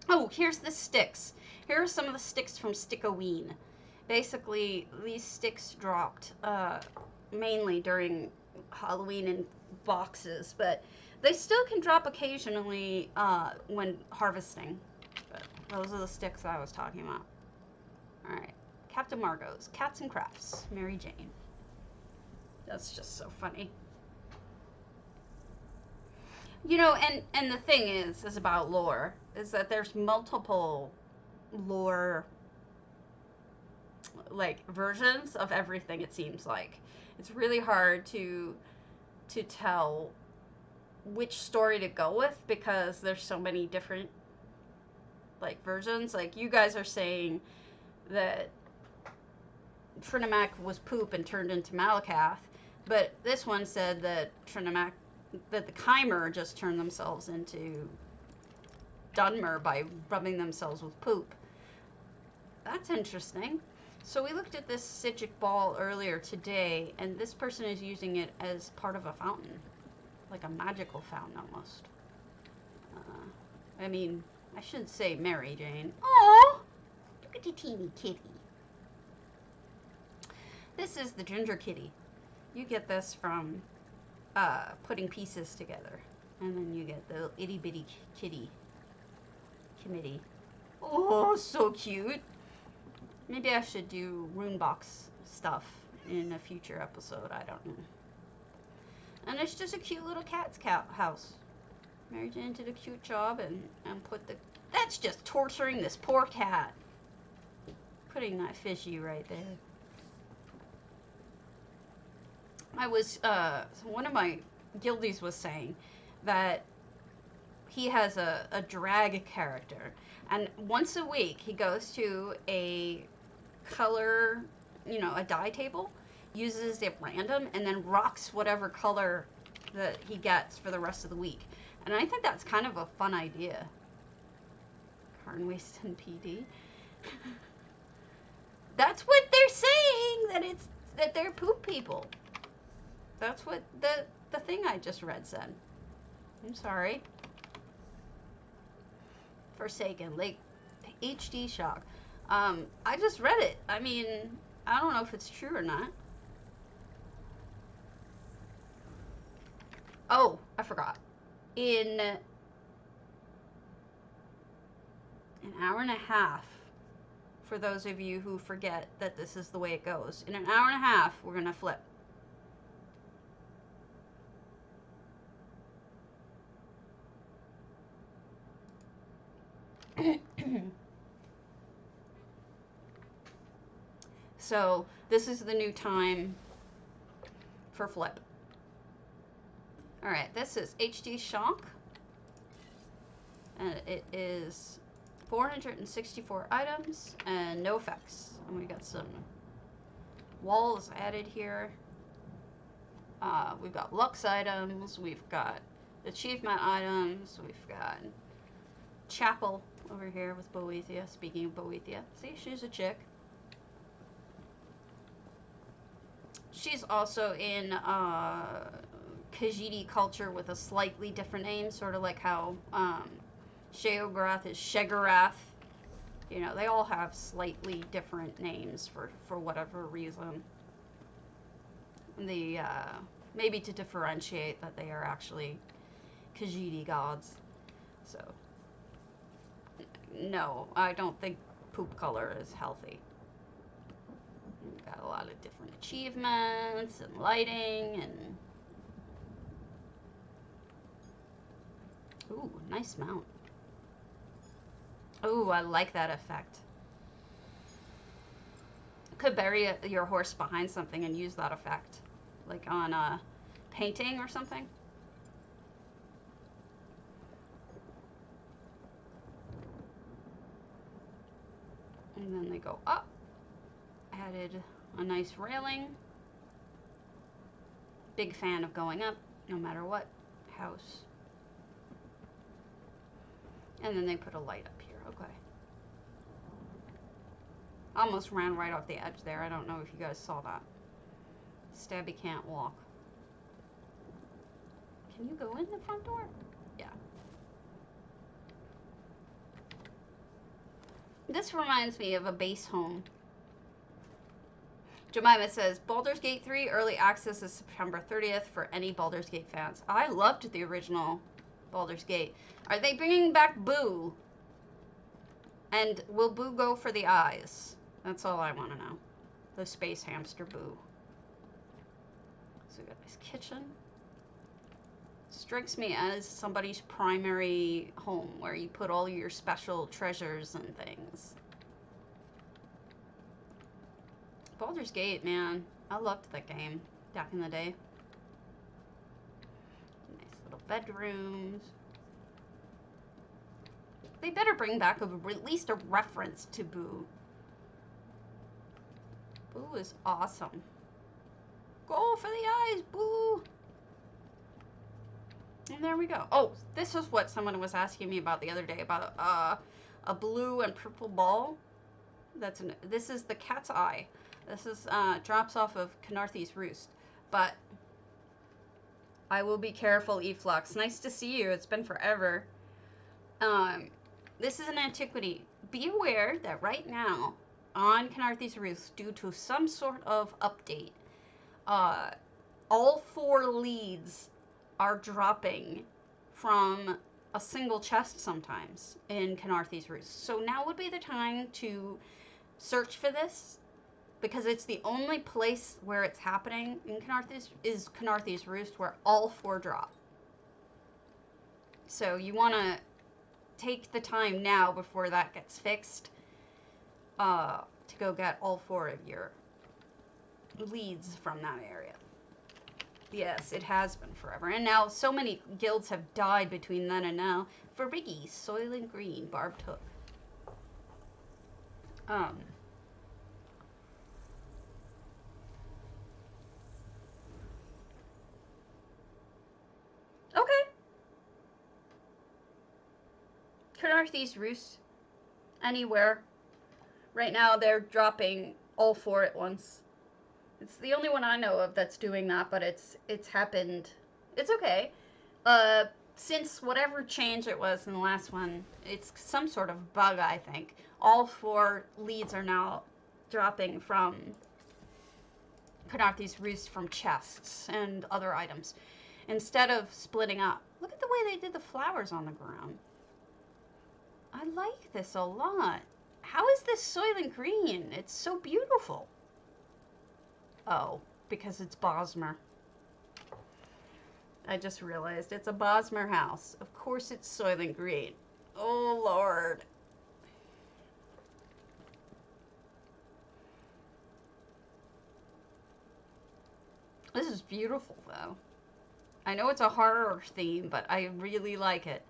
Oh, here's the sticks. Here are some of the sticks from Stickoween. Basically, these sticks dropped mainly during Halloween in boxes, but they still can drop occasionally when harvesting. But those are the sticks I was talking about. Alright. Captain Margaux. Cats and Crafts. Mary Jane. That's just so funny. You know, and the thing is about lore, is that there's multiple lore, like, versions of everything, it seems like. It's really hard to tell which story to go with because there's so many different, like, versions. Like, you guys are saying that Trinimac was poop and turned into Malakath, but this one said that that the Chimer just turned themselves into Dunmer by rubbing themselves with poop. That's interesting. So we looked at this Sigic ball earlier today, and this person is using it as part of a fountain. like a magical fountain almost. I mean, I should say Mary Jane. Oh, look at the teeny kitty. This is the ginger kitty. You get this from putting pieces together. And then you get the itty bitty kitty committee. Oh, so cute. Maybe I should do rune box stuff in a future episode. I don't know. And it's just a cute little cat's house. Mary Jane did a cute job and put the... That's just torturing this poor cat. Putting that fishy right there. I was, one of my guildies was saying that he has a drag character. And once a week, he goes to a color, a dye table, uses it random, and then rocks whatever color that he gets for the rest of the week. And I think that's kind of a fun idea. Carnwaste PD. That's what they're saying, that they're poop people. That's what the thing I just read said. I'm sorry. Forsaken, like HD shock. I just read it. I mean, I don't know if it's true or not. Oh, I forgot. In an hour and a half, for those of you who forget that this is the way it goes, in an hour and a half, we're going to flip. So this is the new time for flip. All right, this is HD shock, and it is 464 items and no effects. And we got some walls added here. We've got Lux items, we've got achievement items, we've got Chapel over here with Boethia. Speaking of Boethia, see, she's a chick. She's also in Khajiit culture with a slightly different name, sort of like how Sheogorath is Shegarath. They all have slightly different names for whatever reason. Maybe to differentiate that they are actually Khajiit gods. So, no, I don't think poop color is healthy. We've got a lot of different achievements and lighting and... Ooh, nice mount. Ooh, I like that effect. Could bury your horse behind something and use that effect. Like on a painting or something. And then they go up. Added a nice railing. Big fan of going up, no matter what house. And then they put a light up here. Okay. Almost ran right off the edge there. I don't know if you guys saw that. Stabby can't walk. Can you go in the front door? Yeah. This reminds me of a base home. Jemima says, Baldur's Gate 3 early access is September 30th for any Baldur's Gate fans. I loved the original Baldur's Gate. Are they bringing back Boo? And will Boo go for the eyes? That's all I want to know. The space hamster Boo. So we got this kitchen. Strikes me as somebody's primary home where you put all your special treasures and things. Baldur's Gate, man. I loved that game back in the day. Nice little bedrooms. They better bring back at least a reference to Boo. Boo is awesome. Go for the eyes, Boo! And there we go. Oh, this is what someone was asking me about the other day, about a blue and purple ball. This is the cat's eye. This is drops off of Canarthy's roost. But I will be careful, Eflux. Nice to see you. It's been forever. This is an antiquity. Be aware that right now, on Canarthy's Roost, due to some sort of update, all 4 leads are dropping from a single chest sometimes in Canarthy's Roost. So now would be the time to search for this, because it's the only place where it's happening in Canarthy's Roost, where all 4 drop. So you want to take the time now before that gets fixed to go get all 4 of your leads from that area. Yes, it has been forever. And now so many guilds have died between then and now. For Riggy, Soylent Green, Barbed Hook. Okay. Canarthy's Roost. Anywhere. Right now they're dropping all 4 at once. It's the only one I know of that's doing that, but it's happened. It's okay. Since whatever change it was in the last one, it's some sort of bug, I think. All 4 leads are now dropping from Canarthy's Roost from chests and other items, instead of splitting up. Look at the way they did the flowers on the ground. I like this a lot. How is this Soylent Green? It's so beautiful. Oh, because it's Bosmer. I just realized it's a Bosmer house. Of course it's Soylent Green. Oh, Lord. This is beautiful, though. I know it's a horror theme, but I really like it.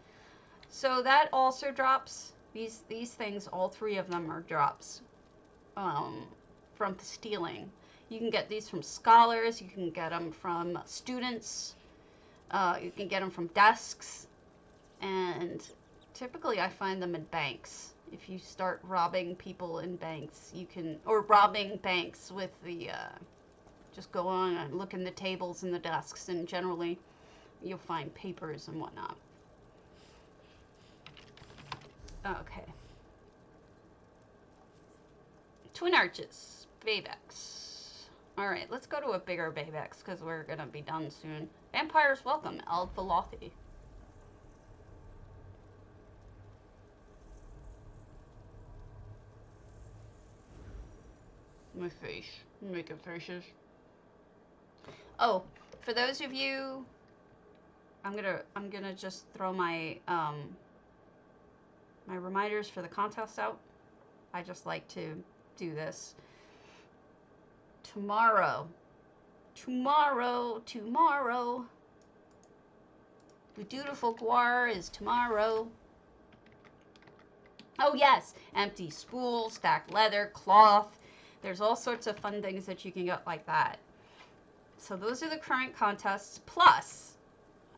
So that also drops. These things, all 3 of them are drops from stealing. You can get these from scholars. You can get them from students. You can get them from desks. And typically I find them in banks. If you start robbing people in banks, you can, or robbing banks with the, just go on and look in the tables and the desks, and generally you'll find papers and whatnot. Okay. Twin Arches, Baybex. Alright, let's go to a bigger Baybex, because we're going to be done soon. Vampires welcome, velothi. My face. Making faces. Oh, for those of you, I'm gonna just throw my my reminders for the contest out. I just like to do this. Tomorrow. The dutiful Guar is tomorrow. Oh yes, empty spool, stacked leather, cloth. There's all sorts of fun things that you can get like that. So those are the current contests. Plus,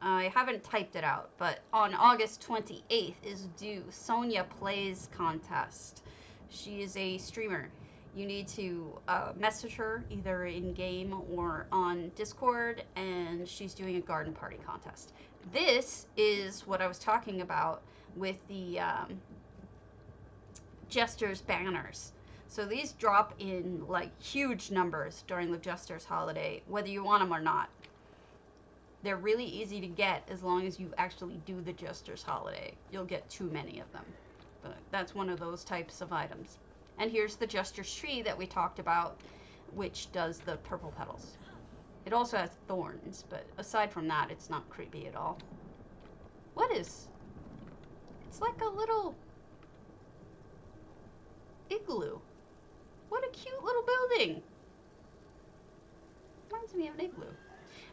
I haven't typed it out, but on August 28th is due Sonia Plays contest. She is a streamer. You need to message her either in-game or on Discord, and she's doing a garden party contest. This is what I was talking about with the Jester's banners. So these drop in like huge numbers during the Jester's holiday, whether you want them or not. They're really easy to get as long as you actually do the Jester's holiday. You'll get too many of them. But that's one of those types of items. And here's the Jester's tree that we talked about, which does the purple petals. It also has thorns, but aside from that, it's not creepy at all. What is? It's like a little igloo. What a cute little building. Reminds me of an igloo.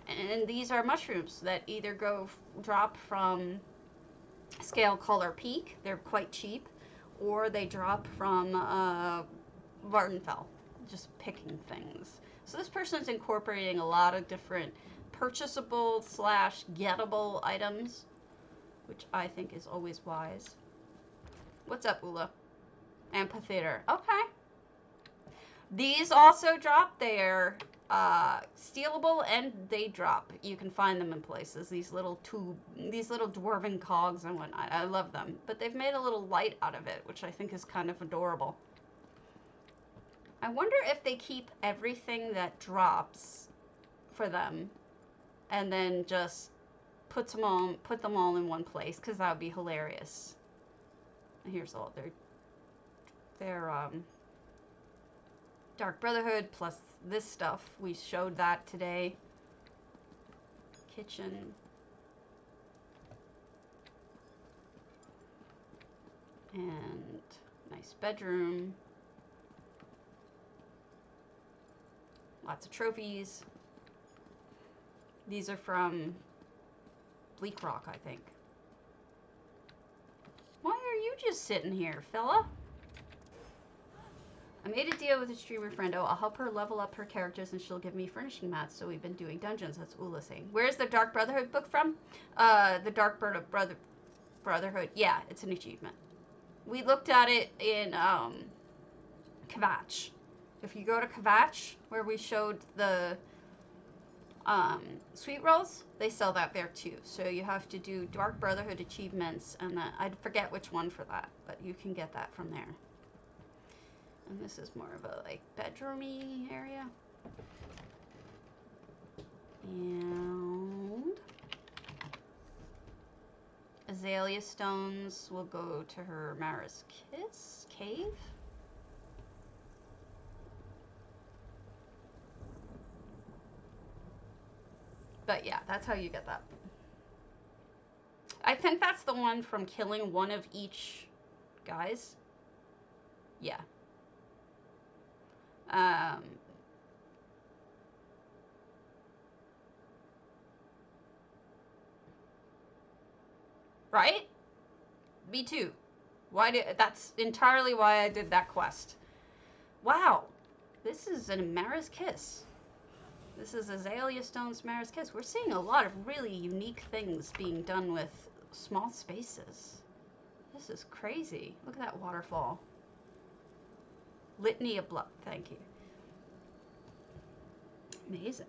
And these are mushrooms that either drop from Scale Color Peak. They're quite cheap. Or they drop from Vardenfell. Just picking things. So this person's incorporating a lot of different purchasable / gettable items, which I think is always wise. What's up, Ula? Amphitheater. Okay. These also drop there. stealable and they drop. You can find them in places. These little dwarven cogs and whatnot. I love them. But they've made a little light out of it, which I think is kind of adorable. I wonder if they keep everything that drops for them and then just put them all in one place, because that would be hilarious. And here's all their Dark Brotherhood plus this stuff. We showed that today. Kitchen. And nice bedroom. Lots of trophies. These are from Bleak Rock, I think. Why are you just sitting here, fella? I made a deal with a streamer friend. Oh, I'll help her level up her characters and she'll give me furnishing mats. So we've been doing dungeons. That's Ula saying. Where's the Dark Brotherhood book from? The Dark Brotherhood. Yeah, it's an achievement. We looked at it in Kvatch. If you go to Kvatch, where we showed the sweet rolls, they sell that there too. So you have to do Dark Brotherhood achievements, and I forget which one for that, but you can get that from there. And this is more of a like bedroomy area. And azalea stones will go to her Mara's Kiss cave. But yeah, that's how you get that. I think that's the one from killing one of each guys. Yeah. Right? Me too. That's entirely why I did that quest. Wow. This is a Mara's Kiss. This is Azalea Stone's Mara's Kiss. We're seeing a lot of really unique things being done with small spaces. This is crazy. Look at that waterfall. Litany of Blood. Thank you. Amazing.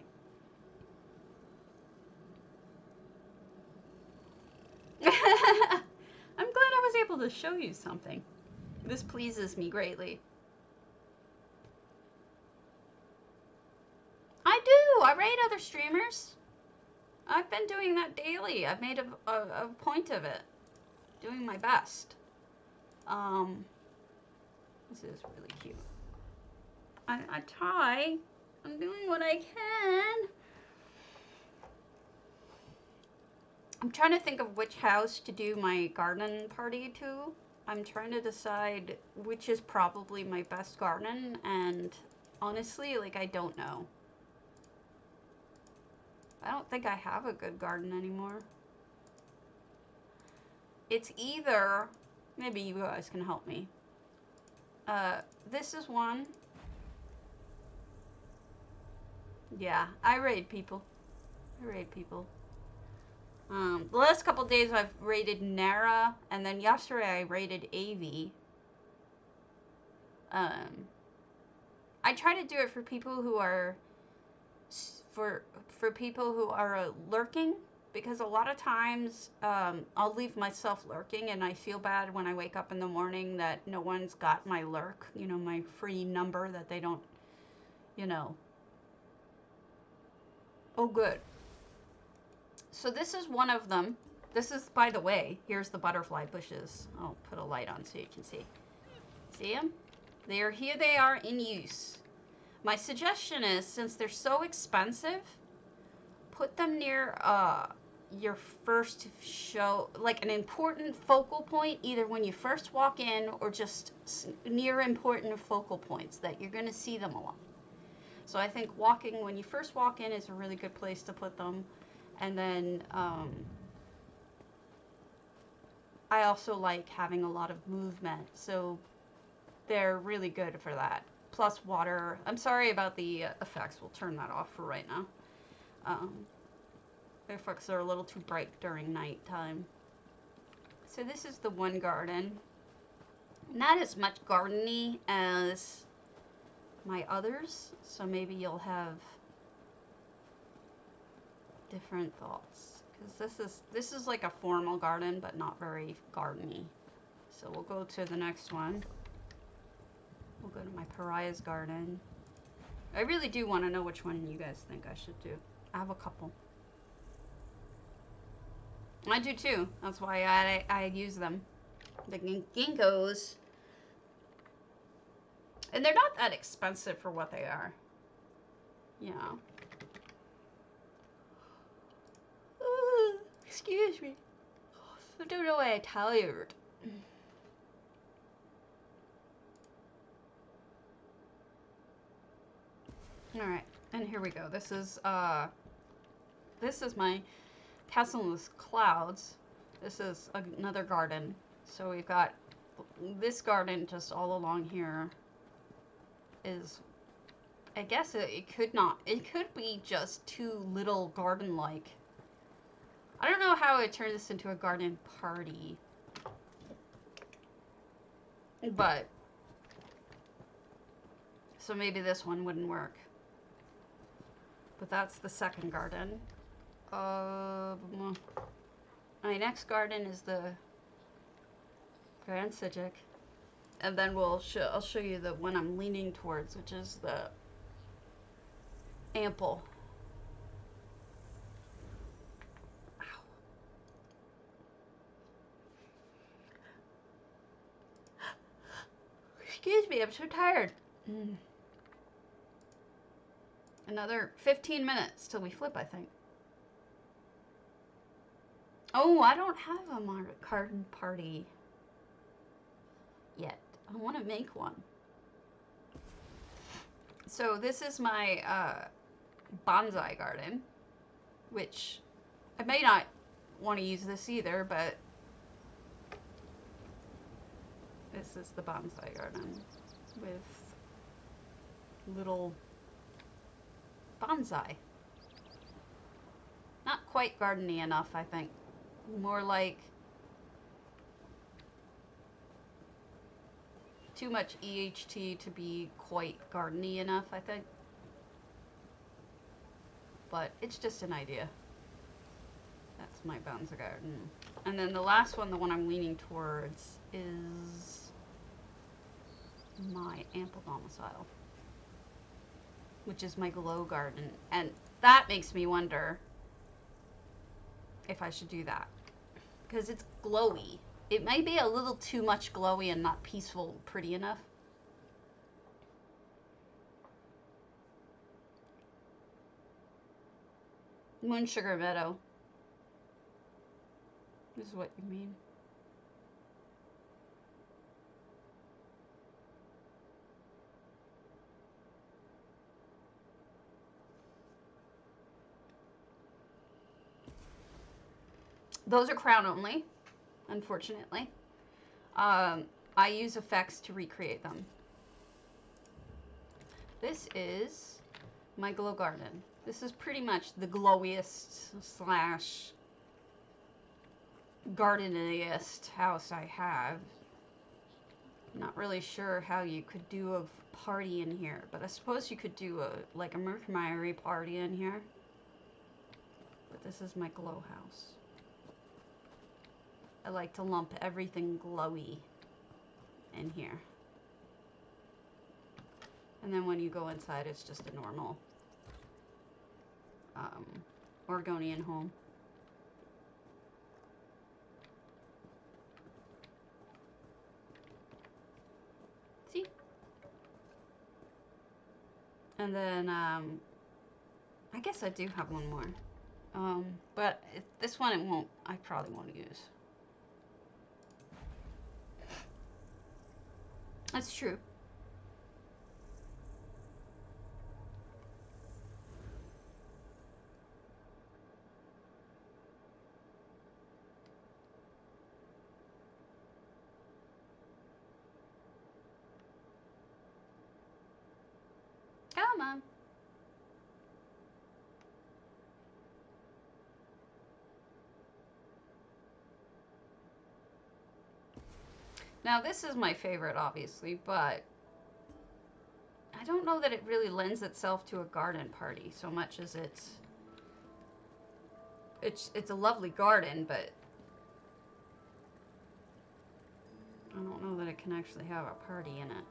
I'm glad I was able to show you something. This pleases me greatly. I do. I raid other streamers. I've been doing that daily. I've made a point of it. Doing my best. This is really cute. I try. I'm doing what I can. I'm trying to think of which house to do my garden party to. I'm trying to decide which is probably my best garden, and honestly, like, I don't know. I don't think I have a good garden anymore. It's either, maybe you guys can help me. This is one. Yeah, I raid people. The last couple days I've raided Nara, and then yesterday I raided Avi. I try to do it for people who are for people who are lurking, because a lot of times I'll leave myself lurking and I feel bad when I wake up in the morning that no one's got my lurk, you know, my free number that they don't, you know. Oh, good. So this is one of them. This is, by the way, here's the butterfly bushes. I'll put a light on so you can see. See them? Here they are in use. My suggestion is, since they're so expensive, put them near your first show, like an important focal point, either when you first walk in or just near important focal points that you're going to see them a lot. So I think walking, when you first walk in, is a really good place to put them. And then I also like having a lot of movement, so they're really good for that. Plus water. I'm sorry about the effects. We'll turn that off for right now. The effects are a little too bright during nighttime. So this is the one garden. Not as much gardeny as my others, so maybe you'll have different thoughts. Because this is like a formal garden, but not very gardeny. So we'll go to the next one. We'll go to my Pariah's garden. I really do want to know which one you guys think I should do. I have a couple. I do too. That's why I use them. The ginkgos. And they're not that expensive for what they are. Yeah. Excuse me. I don't know why I'm tired. Alright, and here we go. This is my Castleless Clouds. This is another garden. So we've got this garden just all along here is, I guess it could be just too little garden-like. I don't know how I would turn this into a garden party. But, so maybe this one wouldn't work. But that's the second garden. My next garden is the Grand Sijic. And then I'll show you the one I'm leaning towards, which is the Ample. Ow. Excuse me, I'm so tired. Another 15 minutes till we flip, I think. Oh, I don't have a garden party yet. I want to make one. So this is my bonsai garden, which I may not want to use this either, but this is the bonsai garden with little bonsai. Not quite gardeny enough, I think. More like too much EHT to be quite gardeny enough, I think. But it's just an idea. That's my bonsai garden. And then the last one, the one I'm leaning towards, is my Ample Domicile, which is my glow garden. And that makes me wonder if I should do that, because it's glowy. It may be a little too much glowy and not peaceful pretty enough. Moon Sugar Meadow. This is what you mean. Those are crown only, unfortunately. I use effects to recreate them. This is my glow garden. This is pretty much the glowiest slash gardeniest house I have. Not really sure how you could do a party in here, but I suppose you could do like a Mercury party in here. But this is my glow house. I like to lump everything glowy in here. And then when you go inside, it's just a normal Oregonian home. See? And then, I guess I do have one more. But this one I probably won't use. That's true. Come on. Now this is my favorite, obviously, but I don't know that it really lends itself to a garden party so much as it's it's a lovely garden, but I don't know that it can actually have a party in it.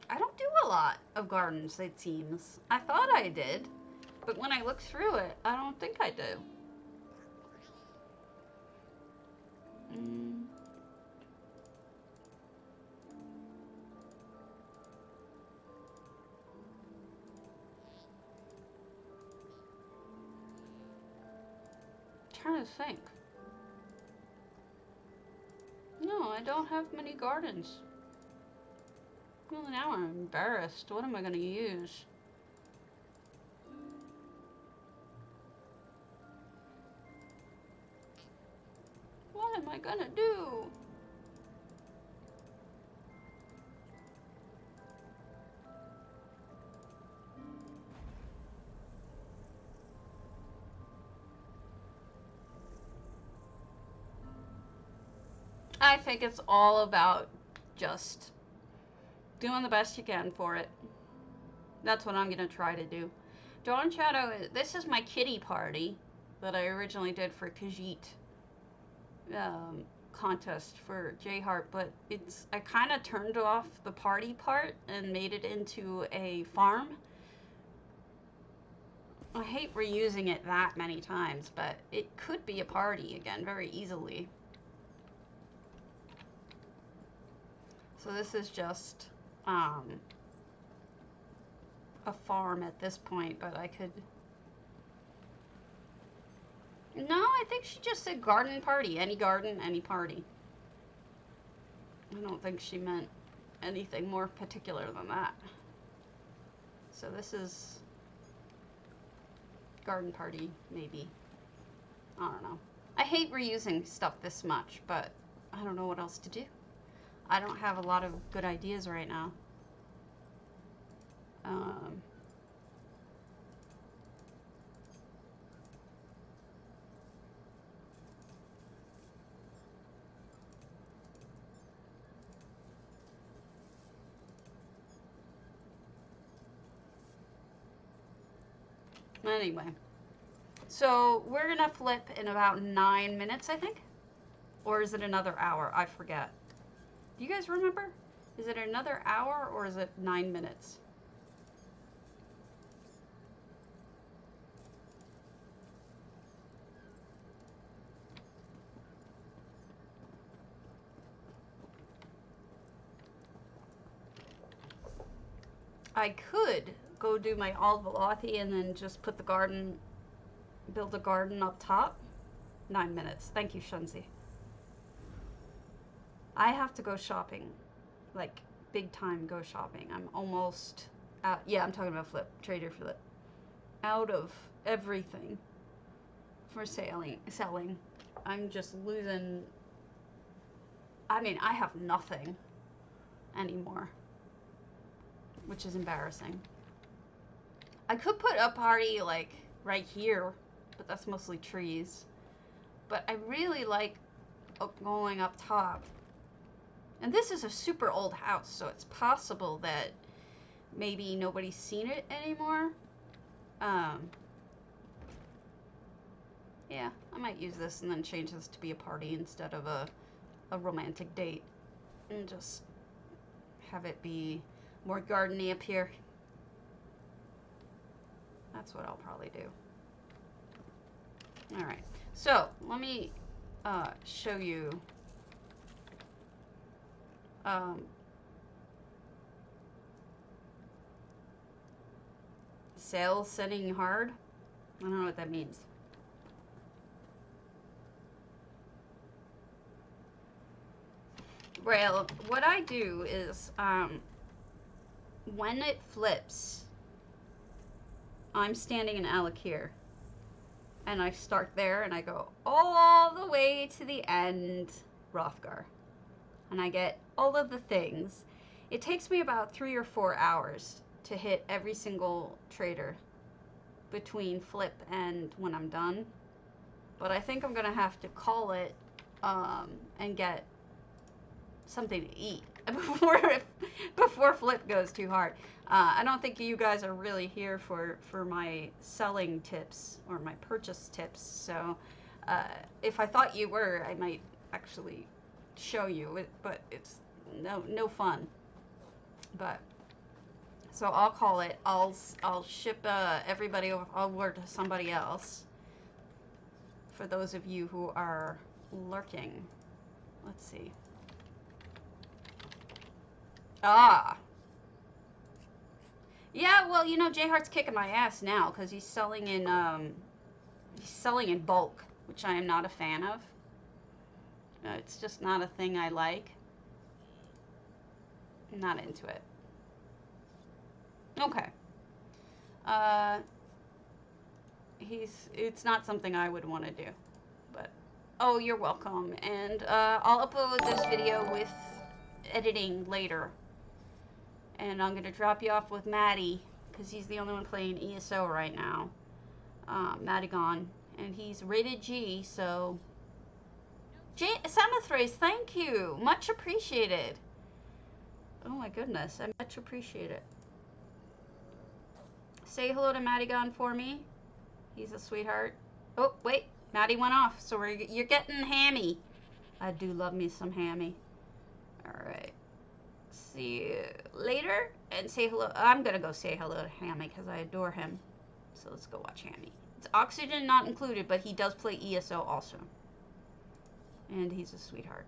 I don't do a lot of gardens, it seems. I thought I did, but when I look through it, I don't think I do. Trying to think. No, I don't have many gardens. Well, now I'm embarrassed. What am I going to use? What am I going to do? I think it's all about just doing the best you can for it. That's what I'm going to try to do. Dawn Shadow, this is my kitty party that I originally did for Khajiit contest for J-Heart, but I kind of turned off the party part and made it into a farm. I hate reusing it that many times, but it could be a party again very easily. So this is just a farm at this point, but I could... No, I think she just said garden party. Any garden, any party. I don't think she meant anything more particular than that. So this is garden party, maybe. I don't know. I hate reusing stuff this much, but I don't know what else to do. I don't have a lot of good ideas right now. Anyway, so we're gonna flip in about 9 minutes, I think? Or is it another hour? I forget. Do you guys remember? Is it another hour or is it 9 minutes? I could go do my all velothi and then just put the garden, build a garden up top. 9 minutes. Thank you, Shunzi. I have to go shopping, like big time go shopping. I'm almost out. Yeah, I'm talking about Flip, Trader Flip. Out of everything for selling. I'm just losing. I mean, I have nothing anymore, which is embarrassing. I could put a party like right here, but that's mostly trees. But I really like going up top. And this is a super old house, so it's possible that maybe nobody's seen it anymore. Yeah, I might use this and then change this to be a party instead of a romantic date. And just have it be more gardeny up here. That's what I'll probably do. Alright, so let me show you sales setting hard. I don't know what that means. Well, what I do is when it flips, I'm standing in Alakir and I start there and I go all the way to the end, Rothgar, and I get all of the things. It takes me about 3 or 4 hours to hit every single trader between flip and when I'm done. But I think I'm gonna have to call it and get something to eat before Flip goes too hard. I don't think you guys are really here for my selling tips or my purchase tips. So if I thought you were, I might actually show you it, but it's no fun. But so I'll call it. I'll ship everybody over to somebody else. For those of you who are lurking, let's see. Ah. Yeah, well, you know, J-Heart's kicking my ass now because he's selling in bulk, which I am not a fan of. It's just not a thing I like. I'm not into it. Okay. It's not something I would want to do, but, oh, you're welcome. And, I'll upload this video with editing later. And I'm gonna drop you off with Maddie, because he's the only one playing ESO right now. Madigon. And he's rated G, so... Samothrace, thank you! Much appreciated. Oh my goodness, I much appreciate it. Say hello to Madigon for me. He's a sweetheart. Oh, wait. Maddie went off, so you're getting Hammy. I do love me some Hammy. Alright. See you later. And say hello. I'm going to go say hello to Hammy because I adore him. So let's go watch Hammy. It's oxygen not included, but he does play ESO also. And he's a sweetheart.